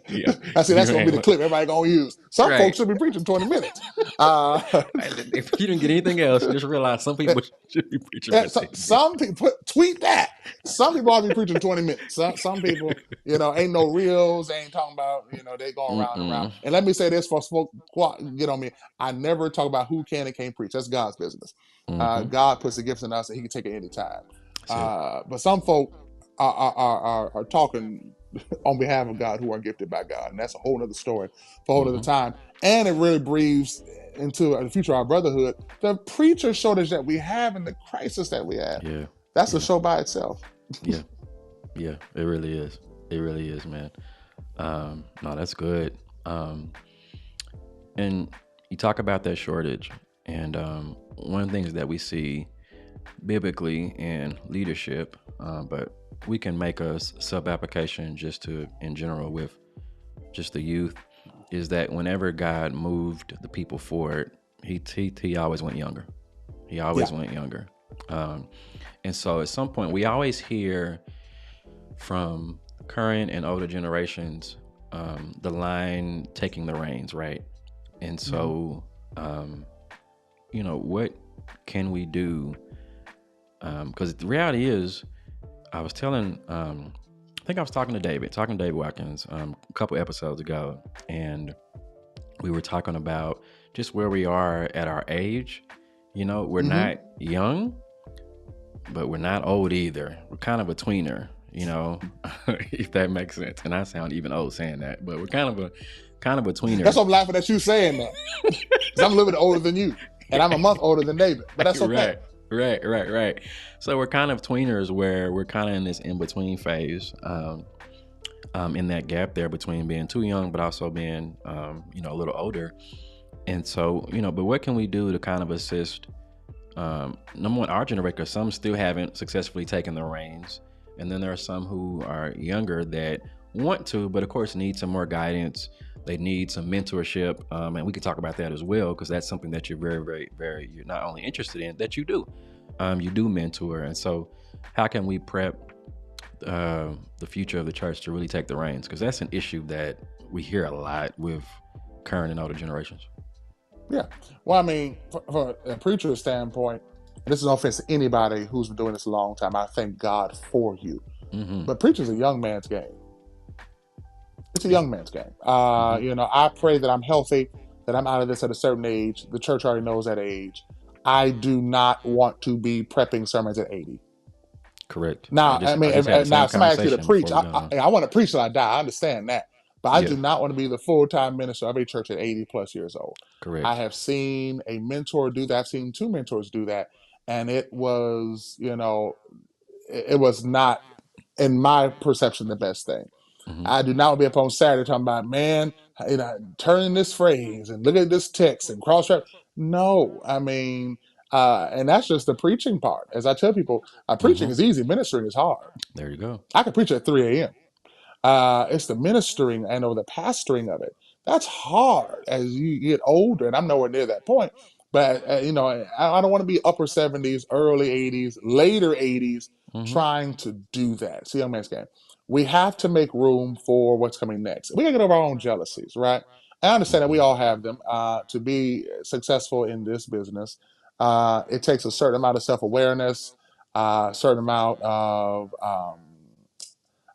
Yeah. I see that's You gonna be the ain't- clip everybody gonna use. Some Right. folks should be preaching 20 minutes. If you didn't get anything else, just realize some people should be preaching. Yeah, for 60 some people tweet that. Some people ought to be preaching 20 minutes. Some people, ain't no reels, ain't talking about, they going round and round. Mm-mm. And let me say this for folk, get on me. I never talk about who can and can't preach. That's God's business. Mhm. God puts the gifts in us and he can take it any time. That's it. But some folk are talking on behalf of God who are gifted by God. And that's a whole other story for a whole other Mhm. time. And it really breathes into the future of our brotherhood, the preacher shortage that we have and the crisis that we have. Yeah. That's Yeah. a show by itself. Yeah. Yeah. It really is. It really is, man. No, that's good. And you talk about that shortage, and one of the things that we see biblically in leadership, but we can make a sub application just to in general with just the youth, is that whenever God moved the people forward, he always went younger. He always went younger. And so at some point we always hear from current and older generations, the line taking the reins, right? And Mm-hmm. so, what can we do? Because the reality is, I was telling, I think I was talking to David Watkins a couple episodes ago, and we were talking about just where we are at our age. We're Mm-hmm. not young, but we're not old either. We're kind of a tweener, if that makes sense. And I sound even old saying that, but we're kind of a That's tweener. why I'm laughing at you saying that, because I'm a little bit older than you, and I'm a month older than David. But that's okay. Right, right. So we're kind of tweeners where we're kind of in this in between phase, in that gap there between being too young, but also being, a little older. And so, but what can we do to kind of assist? Number one, our generation, 'cause some still haven't successfully taken the reins, and then there are some who are younger that want to, but of course need some more guidance. They need some mentorship, and we can talk about that as well, because that's something that you're very, very, very, you're not only interested in, that you do mentor. And so, how can we prep the future of the church to really take the reins? Because that's an issue that we hear a lot with current and older generations. Yeah. Well, I mean, for a preacher's standpoint, and this is no offense to anybody who's been doing this a long time, I thank God for you. Mm-hmm. But preaching's a young man's game. It's a It's, young man's game. mm-hmm. I pray that I'm healthy, that I'm out of this at a certain age. The church already knows that age. I do not want to be prepping sermons at 80. Correct. Now, I I mean, just had the now same if somebody asks you to conversation preach, before we got on. I want to preach till I die. I understand that. But I Yeah, do not want to be the full time minister of a church at 80 plus years old. I correct. have seen a mentor do that. I've seen two mentors do that. And it was, it was not, in my perception, the best thing. Mm-hmm. I do not want to be up on Saturday talking about, man, turn this phrase and look at this text and cross reference. No, I mean, and that's just the preaching part. As I tell people, preaching Mm-hmm. is easy, ministering is hard. There you go. I can preach at 3 a.m. It's the ministering and or the pastoring of it. That's hard as you get older, and I'm nowhere near that point. But I don't want to be upper 70s, early 80s, later 80s Mm-hmm. trying to do that. It's a young man's game. We have to make room for what's coming next. We gotta get over our own jealousies, right? I understand that we Mm-hmm. all have them. To be successful in this business, it takes a certain amount of self-awareness, a certain amount of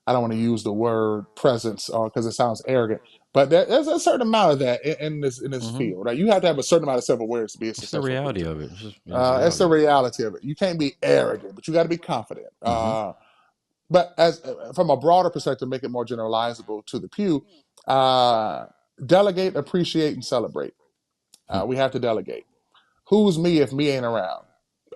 I don't want to use the word presence or because it sounds arrogant, but there's a certain amount of that in this Mm-hmm. field. Right? You have to have a certain amount of self awareness to be a It's the successful reality preacher. of it. It's It's the reality. reality of it. You can't be arrogant, but you got to be confident. Mm-hmm. But as from a broader perspective, make it more generalizable to the pew. Uh, Delegate, appreciate, and celebrate. We have to delegate. Who's me if me ain't around?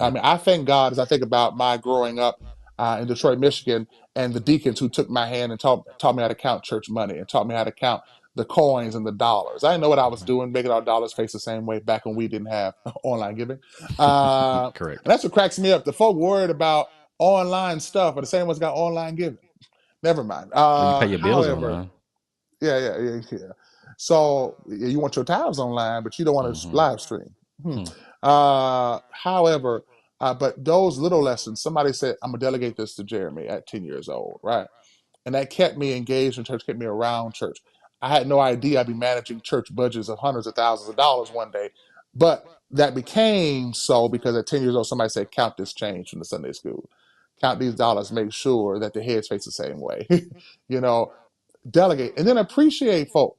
I Yep. mean, I thank God as I think about my growing up in Detroit, Michigan, and the deacons who took my hand and taught me how to count church money and taught me how to count the coins and the dollars. I didn't know what I was doing, making our dollars face the same way back when we didn't have online giving. Correct. And that's what cracks me up. The folk worried about online stuff are the same ones got online giving. Never mind. Well, you pay your bills However, online. yeah. So you want your tabs online, but you don't want to Mm-hmm. live stream. Hmm. Hmm. However, but those little lessons, somebody said, I'm gonna delegate this to Jeremy at 10 years old, right? And that kept me engaged in church, kept me around church. I had no idea I'd be managing church budgets of hundreds of thousands of dollars one day, but that became so because at 10 years old, somebody said, count this change from the Sunday school. Count these dollars, make sure that the heads face the same way. you know, Delegate and then appreciate folk.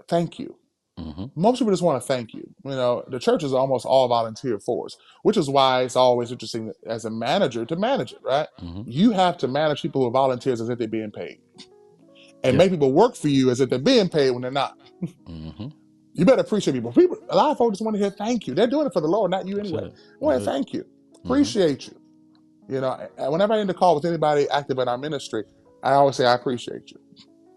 Thank you. Mm-hmm. Most people just want to thank you. The church is almost all volunteer force, which is why it's always interesting as a manager to manage it, right? Mm-hmm. You have to manage people who are volunteers as if they're being paid and Yep. make people work for you as if they're being paid when they're not. Mm-hmm. You better appreciate people. A lot of folks just want to hear thank you. They're doing it for the Lord, not you That's anyway. it. They That's want to it. thank you, Mm-hmm. appreciate you. Whenever I end the call with anybody active in our ministry, I always say, I appreciate you,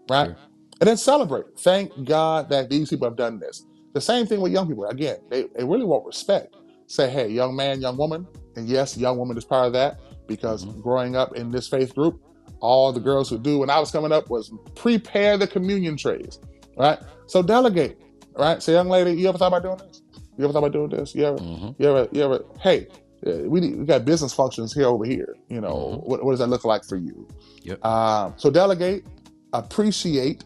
right? Sure. And then celebrate. Thank God that these people have done this. The same thing with young people. Again, they really want respect. Say, hey, young man, young woman. And yes, young woman is part of that because Mm-hmm. growing up in this faith group, all the girls would do when I was coming up was prepare the communion trays, right? So delegate, right? Say, young lady, you ever thought about doing this? You ever thought about doing this? Mm-hmm. Hey, We got business functions here over here. What does that look like for you? Yep. So delegate, appreciate,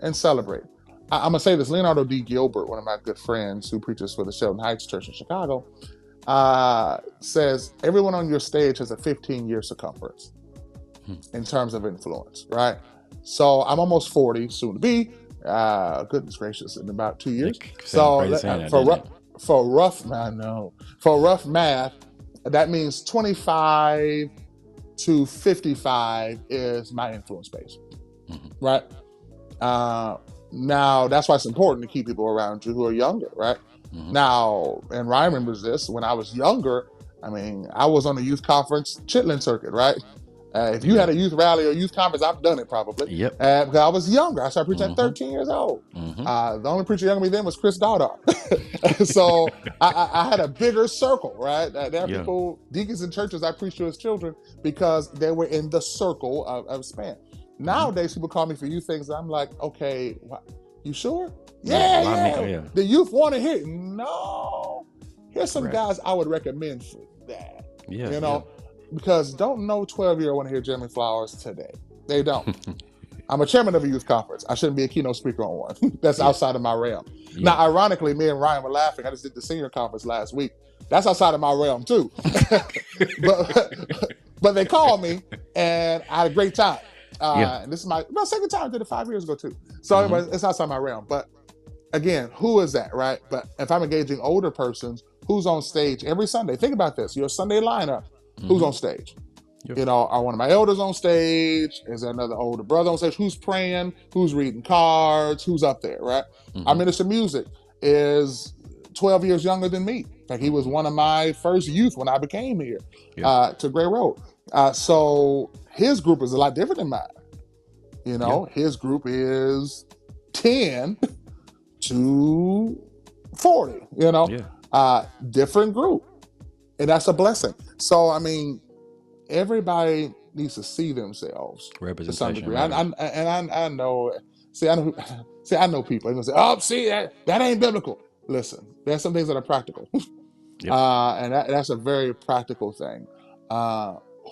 and celebrate. I'm gonna say this. Leonardo D. Gilbert, one of my good friends who preaches for the Sheldon Heights Church in Chicago, says everyone on your stage has a 15-year circumference in terms of influence, right? So I'm almost 40, soon to be. Goodness gracious, in about 2 years. So for rough math, that means 25 to 55 is my influence base, right? Now that's why it's important to keep people around you who are younger, right? Now, and Ryan remembers this, when I was younger, I mean, I was on the youth conference chitlin circuit, right? If you had a youth rally or youth conference, I've done it probably. Yep. Because I was younger. I started preaching at 13 years old. The only preacher younger than me then was Chris Goddard. So I had a bigger circle, right? There are people, deacons in churches I preached to as children because they were in the circle of span. Nowadays, people call me for youth things. I'm like, okay, you sure? Yeah. The youth want to hear it. No. Here's some guys I would recommend for that. Because don't no 12-year-old want to hear Jeremy Flowers today. They don't. I'm a chairman of a youth conference. I shouldn't be a keynote speaker on one. That's outside of my realm. Now, ironically, me and Ryan were laughing. I just did the senior conference last week. That's outside of my realm too. but they called me and I had a great time. And this is my second time. I did it 5 years ago too. So anyway, it's outside my realm. But again, who is that, right? But if I'm engaging older persons, who's on stage every Sunday? Think about this. Your Sunday lineup. Who's on stage? Are one of my elders on stage? Is there another older brother on stage? Who's praying? Who's reading cards? Who's up there, right? Our minister of music is 12 years younger than me. In fact, he was one of my first youth when I became here to Gray Road. So his group is a lot different than mine. His group is 10 to 40, different group. And that's a blessing. So, I mean, everybody needs to see themselves to some degree. Right. I know. I know people. They're gonna say, "Oh, see that ain't biblical." Listen, there's some things that are practical, and that's a very practical thing.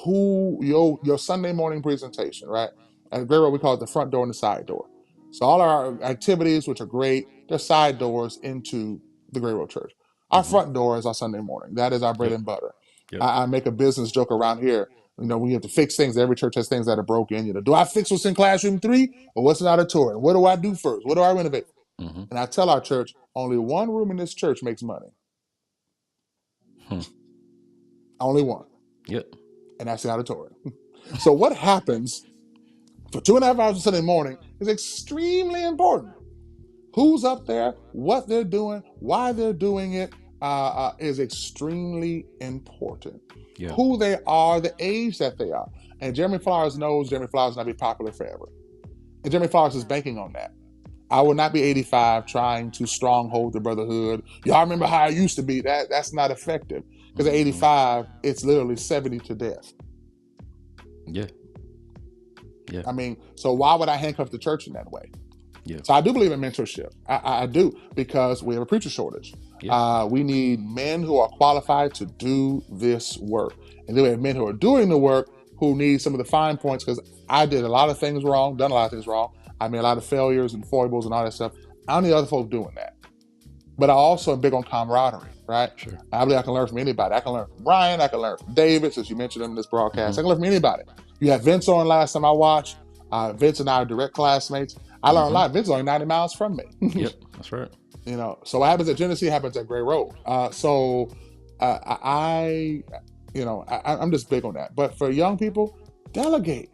Your Sunday morning presentation, right? At Gray Road, we call it the front door and the side door. So all our activities, which are great, they're side doors into the Gray Road Church. Our front door is our Sunday morning. That is our bread and butter. I make a business joke around here. We have to fix things. Every church has things that are broken. Do I fix what's in classroom 3 or what's in auditorium? What do I do first? What do I renovate? And I tell our church, only one room in this church makes money. Only one. And that's the auditorium. So what happens for 2.5 hours on Sunday morning is extremely important. Who's up there, what they're doing, why they're doing it is extremely important. Who they are, the age that they are. And Jeremy Flowers knows Jeremy Flowers is not be popular forever. And Jeremy Flowers is banking on that. I will not be 85 trying to stronghold the brotherhood. Y'all remember how I used to be. That's not effective. Because at 85, it's literally 70 to death. I mean, so why would I handcuff the church in that way? So I do believe in mentorship. I do, because we have a preacher shortage. We need men who are qualified to do this work. And then we have men who are doing the work who need some of the fine points, because I did a lot of things wrong, done a lot of things wrong. I made a lot of failures and foibles and all that stuff. I don't need other folks doing that. But I also am big on camaraderie, right? I believe I can learn from anybody. I can learn from Ryan. I can learn from David, since you mentioned him in this broadcast. I can learn from anybody. You had Vince on last time I watched. Vince and I are direct classmates. I learned a lot. Vince is only 90 miles from me. That's right. So what happens at Genesee happens at Gray Road. I'm just big on that. But for young people, delegate.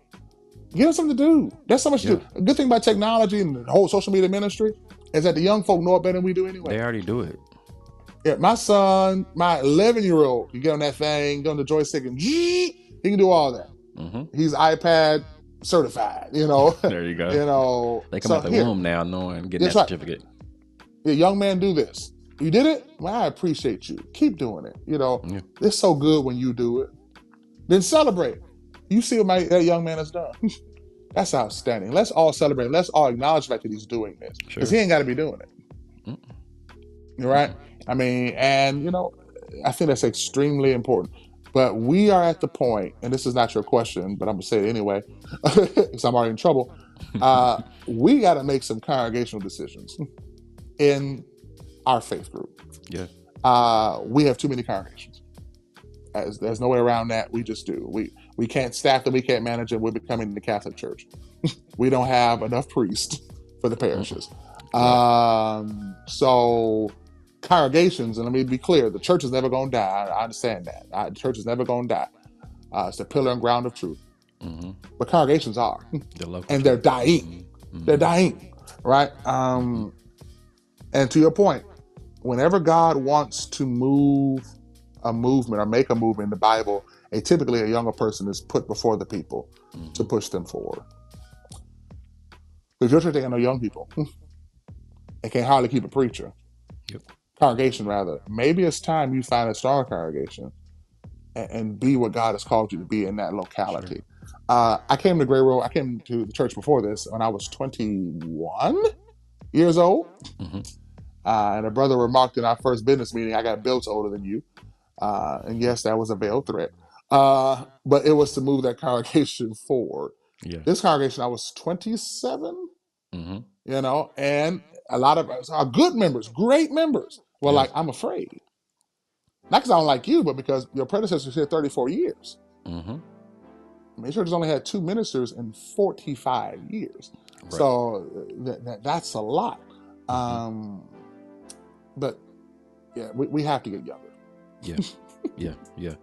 Give them something to do. There's so much to do. A good thing about technology and the whole social media ministry is that the young folk know it better than we do anyway. They already do it. My son, my 11-year-old, can get on that thing, go on the joystick, and he can do all that. He's iPad certified, There you go. They come out the womb now getting that certificate. Young man, do this. You did it? Well, I appreciate you. Keep doing it. It's so good when you do it. Then celebrate. You see what that young man has done. That's outstanding. Let's all celebrate. Let's all acknowledge the fact that he's doing this. Because he ain't got to be doing it. Right? I mean, and I think that's extremely important. But we are at the point, and this is not your question, but I'm gonna say it anyway, because I'm already in trouble. We got to make some congregational decisions in our faith group. Yeah. We have too many congregations. There's no way around that. We just do. We can't staff them. We can't manage them. We're becoming the Catholic Church. We don't have enough priests for the parishes. Right. So congregations, and let me be clear, the church is never going to die. I understand that. The church is never going to die. It's the pillar and ground of truth. Mm-hmm. But congregations are, The local and they're church. dying. Mm-hmm. They're dying, right? Mm-hmm. And to your point, whenever God wants to move a movement or make a movement in the Bible, typically a younger person is put before the people to Mm-hmm. push them forward. If your church ain't no young people, and can hardly keep a preacher, Yep. congregation rather, maybe it's time you find a stronger congregation and be what God has called you to be in that Sure. locality. I came to Gray Road. I came to the church before this when I was 21 years old. Mm-hmm. And a brother remarked in our first business meeting, I got built older than you. And yes, that was a veiled threat. But it was to move that congregation forward. Yeah. This congregation, I was 27, Mm-hmm. and a lot of us are good members, great members. Well, like, Yes. I'm afraid. Not because I don't like you, but because your predecessors here 34 years. Mm-hmm. I mean, church has only had 2 ministers in 45 years. Right. So that's a lot. Mm-hmm. Um, but yeah, we have to get younger. Yeah. Yeah. Yeah.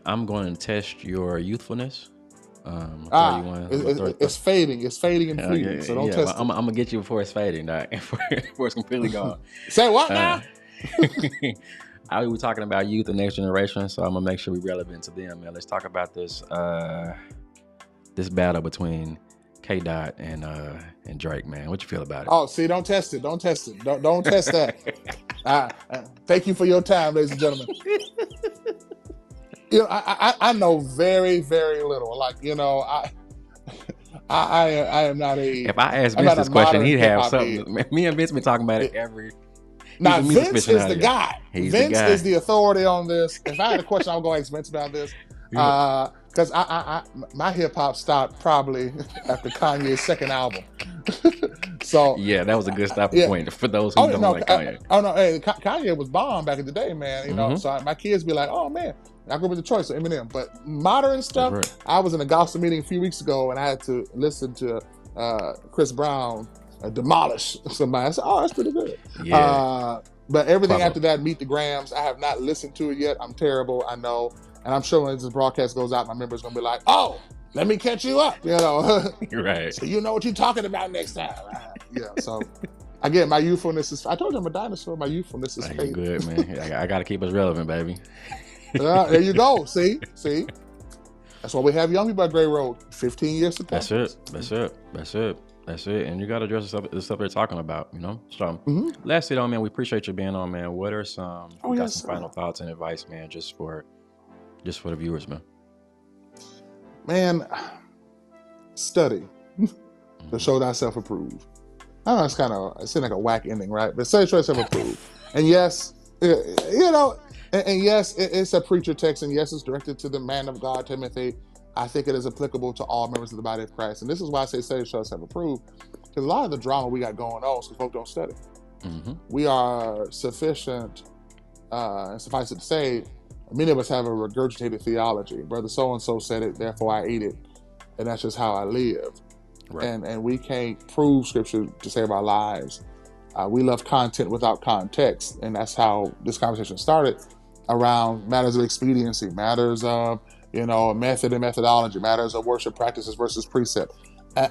I'm going to test your youthfulness. 31. What, It's fading. It's fading and fleeting. Okay, So don't yeah, well, test I'm it. gonna get you before it's fading, dog. Before it's completely gone. Say what Uh, now? I we were talking about youth and next generation, so I'm gonna make sure we're relevant to them, man. Let's talk about this this battle between K Dot and Drake, man. What you feel about Oh, see, don't test it. Don't test it. Don't test that. Thank you for your time, ladies and gentlemen. I know very, very little. Like, I am not a If I asked I'm Vince not a this question, modern he'd hip have hop head. something. Me and Vince been talking about it It- every. He's Now a music Vince is the aficionado. guy. He's the Vince guy. is the authority on this. If I had a question, I would go ask Vince about this. Yeah. Because my hip hop stopped probably after Kanye's second album. So Yeah, that was a good stopping yeah. point for those who don't No, like Kanye. Hey, Kanye was bomb back in the day, man. Mm-hmm. So my kids be like, "Oh man, I grew up with the choice of Eminem." But modern That's stuff, right. I was in a gospel meeting a few weeks ago, and I had to listen to Chris Brown demolish somebody. I said, "Oh, that's pretty good." Yeah. But everything Bravo. after that, Meet the Grams, I have not listened to it yet. I'm terrible, I know, and I'm sure when this broadcast goes out, my members gonna be like, "Oh, let me catch you up," You're right. so you know what you're talking about next time. Yeah, so. Again, my youthfulness is. I told you I'm a dinosaur. My youthfulness is You fading. good, man. I got to keep us relevant, baby. There you go. See. That's why we have young people at Gray Road. 15 years to come. That's it. That's it. And you got to address the stuff they're talking about, So, Mm-hmm. lastly, though, man, we appreciate you being on, man. What are some? Oh, You got yes, some sir. final thoughts and advice, man, just for the viewers, man. Man, study to Mhm. show thyself approved. I know it seems like a whack ending, right? But study to show thyself approved. And yes, and yes, it's a preacher text, and yes, it's directed to the man of God, Timothy. I think it is applicable to all members of the body of Christ. And this is why I say study to show thyself approved. Because a lot of the drama we got going on is because folks don't study. Mhm. We are sufficient, and suffice it to say, many of us have a regurgitated theology. Brother so and so said it, therefore I ate it, and that's just how I live. Right. And we can't prove scripture to save our lives. We love content without context, and that's how this conversation started around matters of expediency, matters of method and methodology, matters of worship practices versus precept,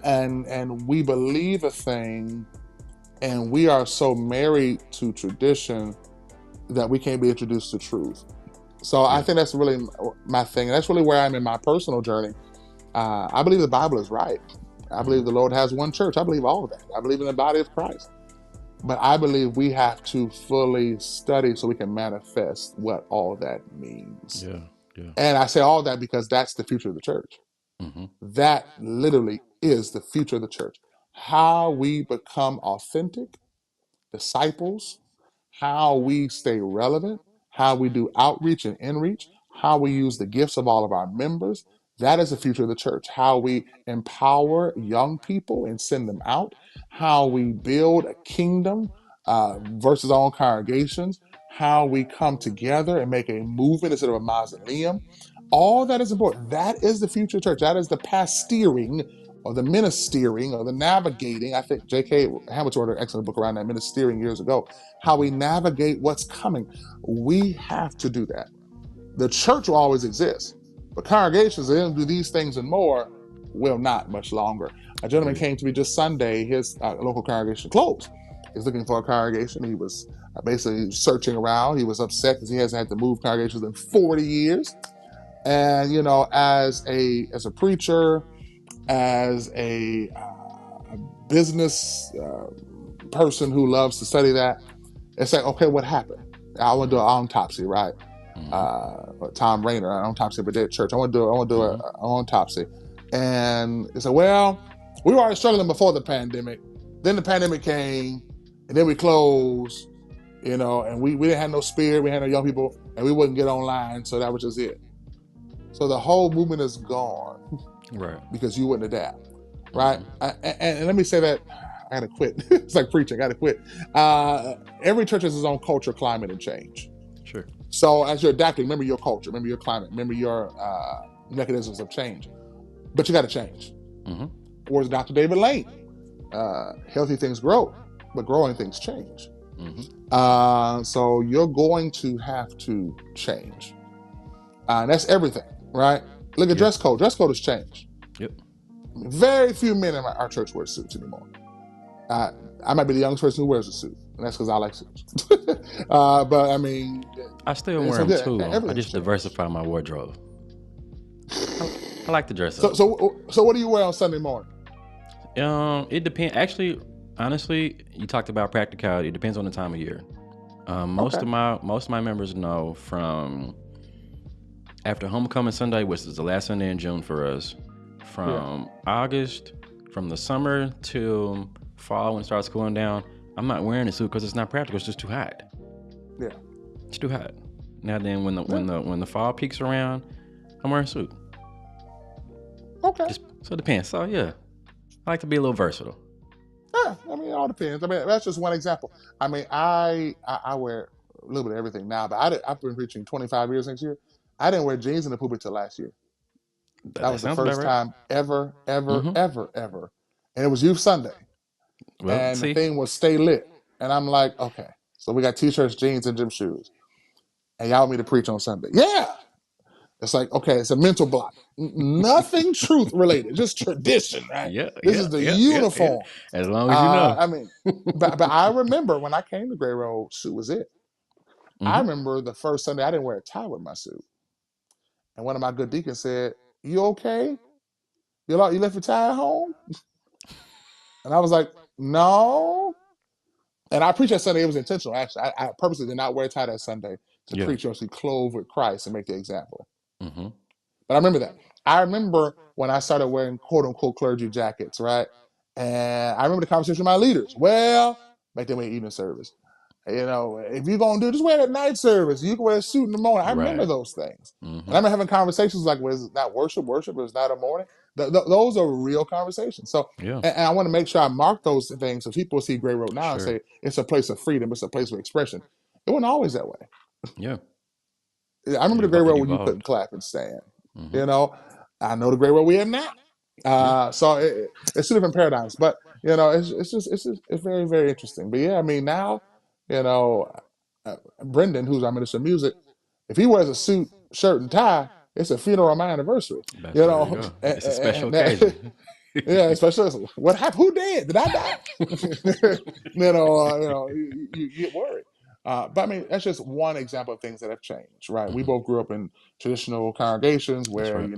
and we believe a thing, and we are so married to tradition that we can't be introduced to truth. So I think that's really my thing. That's really where I'm in my personal journey. I believe the Bible is right. I believe the Lord has one church. I believe all of that. I believe in the body of Christ. But I believe we have to fully study so we can manifest what all that means. Yeah. Yeah. And I say all that because that's the future of the church. Mm-hmm. That literally is the future of the church. How we become authentic disciples, how we stay relevant, how we do outreach and inreach, how we use the gifts of all of our members. That is the future of the church. How we empower young people and send them out, how we build a kingdom versus our own congregations, how we come together and make a movement instead of a mausoleum. All that is important. That is the future church. That is the pastoring or the ministering or the navigating. I think J.K. Hamilton wrote an excellent book around that, ministering, years ago. How we navigate what's coming. We have to do that. The church will always exist, but congregations that don't do these things and more will not much longer. A gentleman Agreed. came to me just Sunday. His local congregation closed. He's looking for a congregation. He was basically searching around. He was upset because he hasn't had to move congregations in 40 years. And as a preacher, as a business person who loves to study that, it's like, okay, what happened? I want to do an autopsy, right? Mm-hmm. Tom Rayner, an autopsy of a dead church. I want to do an Mm-hmm. autopsy, and they said, well, we were already struggling before the pandemic. Then the pandemic came, and then we closed. And we didn't have no spirit. We had no young people, and we wouldn't get online, so that was just it. So the whole movement is gone Right. because you wouldn't adapt, right? Mm-hmm. And let me say that I gotta quit. It's like preaching. I gotta quit. Every church has its own culture, climate, and change. Sure. So as you're adapting, remember your culture, remember your climate, remember your mechanisms of change. But you got to change. Mm-hmm. Words of Dr. David Lane. Healthy things grow, but growing things change. Mm-hmm. So you're going to have to change. And that's everything, right? Look at Yeah. dress code. Dress code has changed. Yep. Very few men in our church wear suits anymore. Uh, I might be the youngest person who wears a suit, and that's because I like suits. But I mean, I still it's wear so them good. too. I Everything's just changed. diversify my wardrobe. I, I like to dress So, up. so, so, what do you wear on Sunday morning? It depends. Actually, honestly, you talked about practicality. It depends on the time of year. Most Okay. of my members know from after homecoming Sunday, which is the last Sunday in June for us, Yeah. from August, from the summer till fall when it starts cooling down. I'm not wearing a suit because it's not practical. It's just too hot. Yeah. It's too hot. Now then, when the Yeah. when the fall peaks around, I'm wearing a suit. Okay. Just so it depends. So yeah, I like to be a little versatile. Yeah. I mean, it all depends. I mean, that's just one example. I mean, I wear a little bit of everything now, but I've been preaching 25 years next year. I didn't wear jeans in the pulpit till last year. That, That that was the sounds about first right. time ever, ever, Mm-hmm. ever, ever. And it was Youth Sunday. Well, And the see, thing was stay lit. And I'm like, okay. So we got t-shirts, jeans, and gym shoes. And y'all want me to preach on Sunday. Yeah. It's like, okay, it's a mental block. Nothing truth related, just tradition, right? yeah, This yeah, is the yeah, yeah, yeah. uniform. As long as you know. I mean, but I remember when I came to Gray Road, suit was it. I Mm-hmm. remember the first Sunday I didn't wear a tie with my suit. And one of my good deacons said, you okay? You left your tie at home? And I was like, no. And I preached that Sunday. It was intentional, actually. I purposely did not wear a tie that Sunday to Yeah. preach, actually clothe with Christ and make the example. Mm-hmm. But I remember that. I remember when I started wearing quote unquote clergy jackets, right? And I remember the conversation with my leaders. Well, back then we had evening service. If you're gonna do just wear a night service. You can wear a suit in the morning. I remember Right. those things. And Mm-hmm. I remember having conversations like, well, it's not worship, it's not a morning. Those are real conversations. So, Yeah. and I want to make sure I mark those things so people see Gray Road now and Sure. say it's a place of freedom, it's a place of expression. It wasn't always that way. Yeah. I remember the Gray It Road when you couldn't evolved. clap and stand. Mm-hmm. You know, I know the Gray Road we have now. Yeah. It's two different paradigms, but it's very, very interesting. But yeah, I mean now, you know, Brendan, who's our minister of music, if he wears a suit, shirt, and tie, it's a funeral on my anniversary. That's You there you know, go. It's a special that, occasion. yeah, especially what happened? Who did? Did I die? You get worried. But I mean, that's just one example of things that have changed, right? We Mm-hmm. both grew up in traditional congregations That's where right.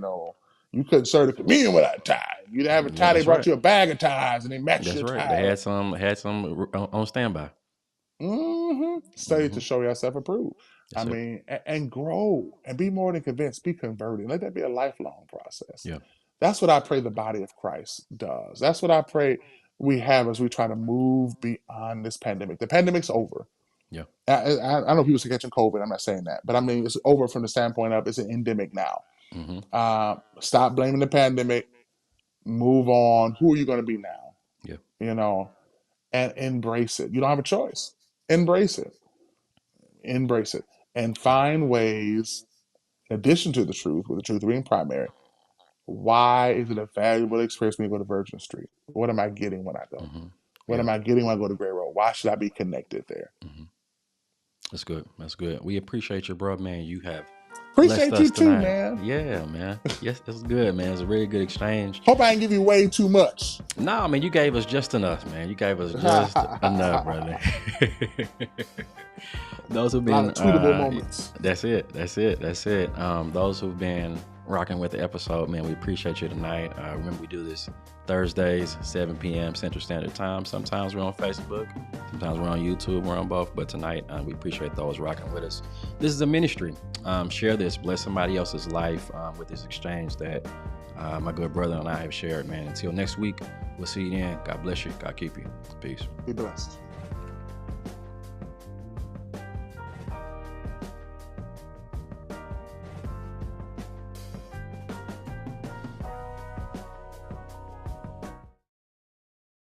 you couldn't serve the communion without a tie. You'd have a Yeah, tie. They that's brought right. you a bag of ties, and they matched That's your right. They tie up. had some on standby. Study Mm-hmm. to show yourself approved. I That's it. mean, and grow and be more than convinced. Be converted. Let that be a lifelong process. Yeah. That's what I pray the body of Christ does. That's what I pray we have as we try to move beyond this pandemic. The pandemic's over. Yeah. I know people are catching COVID. I'm not saying that, but I mean it's over from the standpoint of it's an endemic now. Mm-hmm. Stop blaming the pandemic. Move on. Who are you going to be now? Yeah. You know, and embrace it. You don't have a choice. Embrace it. Embrace it, and Yeah. find ways. In addition to the truth, with the truth being primary, why is it a valuable experience when you go to Virgin Street? What am I getting when I go? Mm-hmm. What Yeah. am I getting when I go to Gray Road? Why should I be connected there? Mm-hmm. That's good. That's good. We appreciate you, bro, man. You have blessed Appreciate you us too, tonight. man. Yeah, man. Yes, it's good, man. It's a really good exchange. Hope I didn't give you way too much. Nah, man, you gave us just enough, man. You gave us just enough, brother. Those who've A lot been of tweetable moments. that's it. Those who've been rocking with the episode, man, we appreciate you tonight. Remember, we do this Thursdays, 7 p.m. Central Standard Time. Sometimes we're on Facebook, sometimes we're on YouTube, we're on both. But tonight, we appreciate those rocking with us. This is a ministry. Share this, bless somebody else's life with this exchange that my good brother and I have shared, man. Until next week, we'll see you then. God bless you. God keep you. Peace. Be blessed.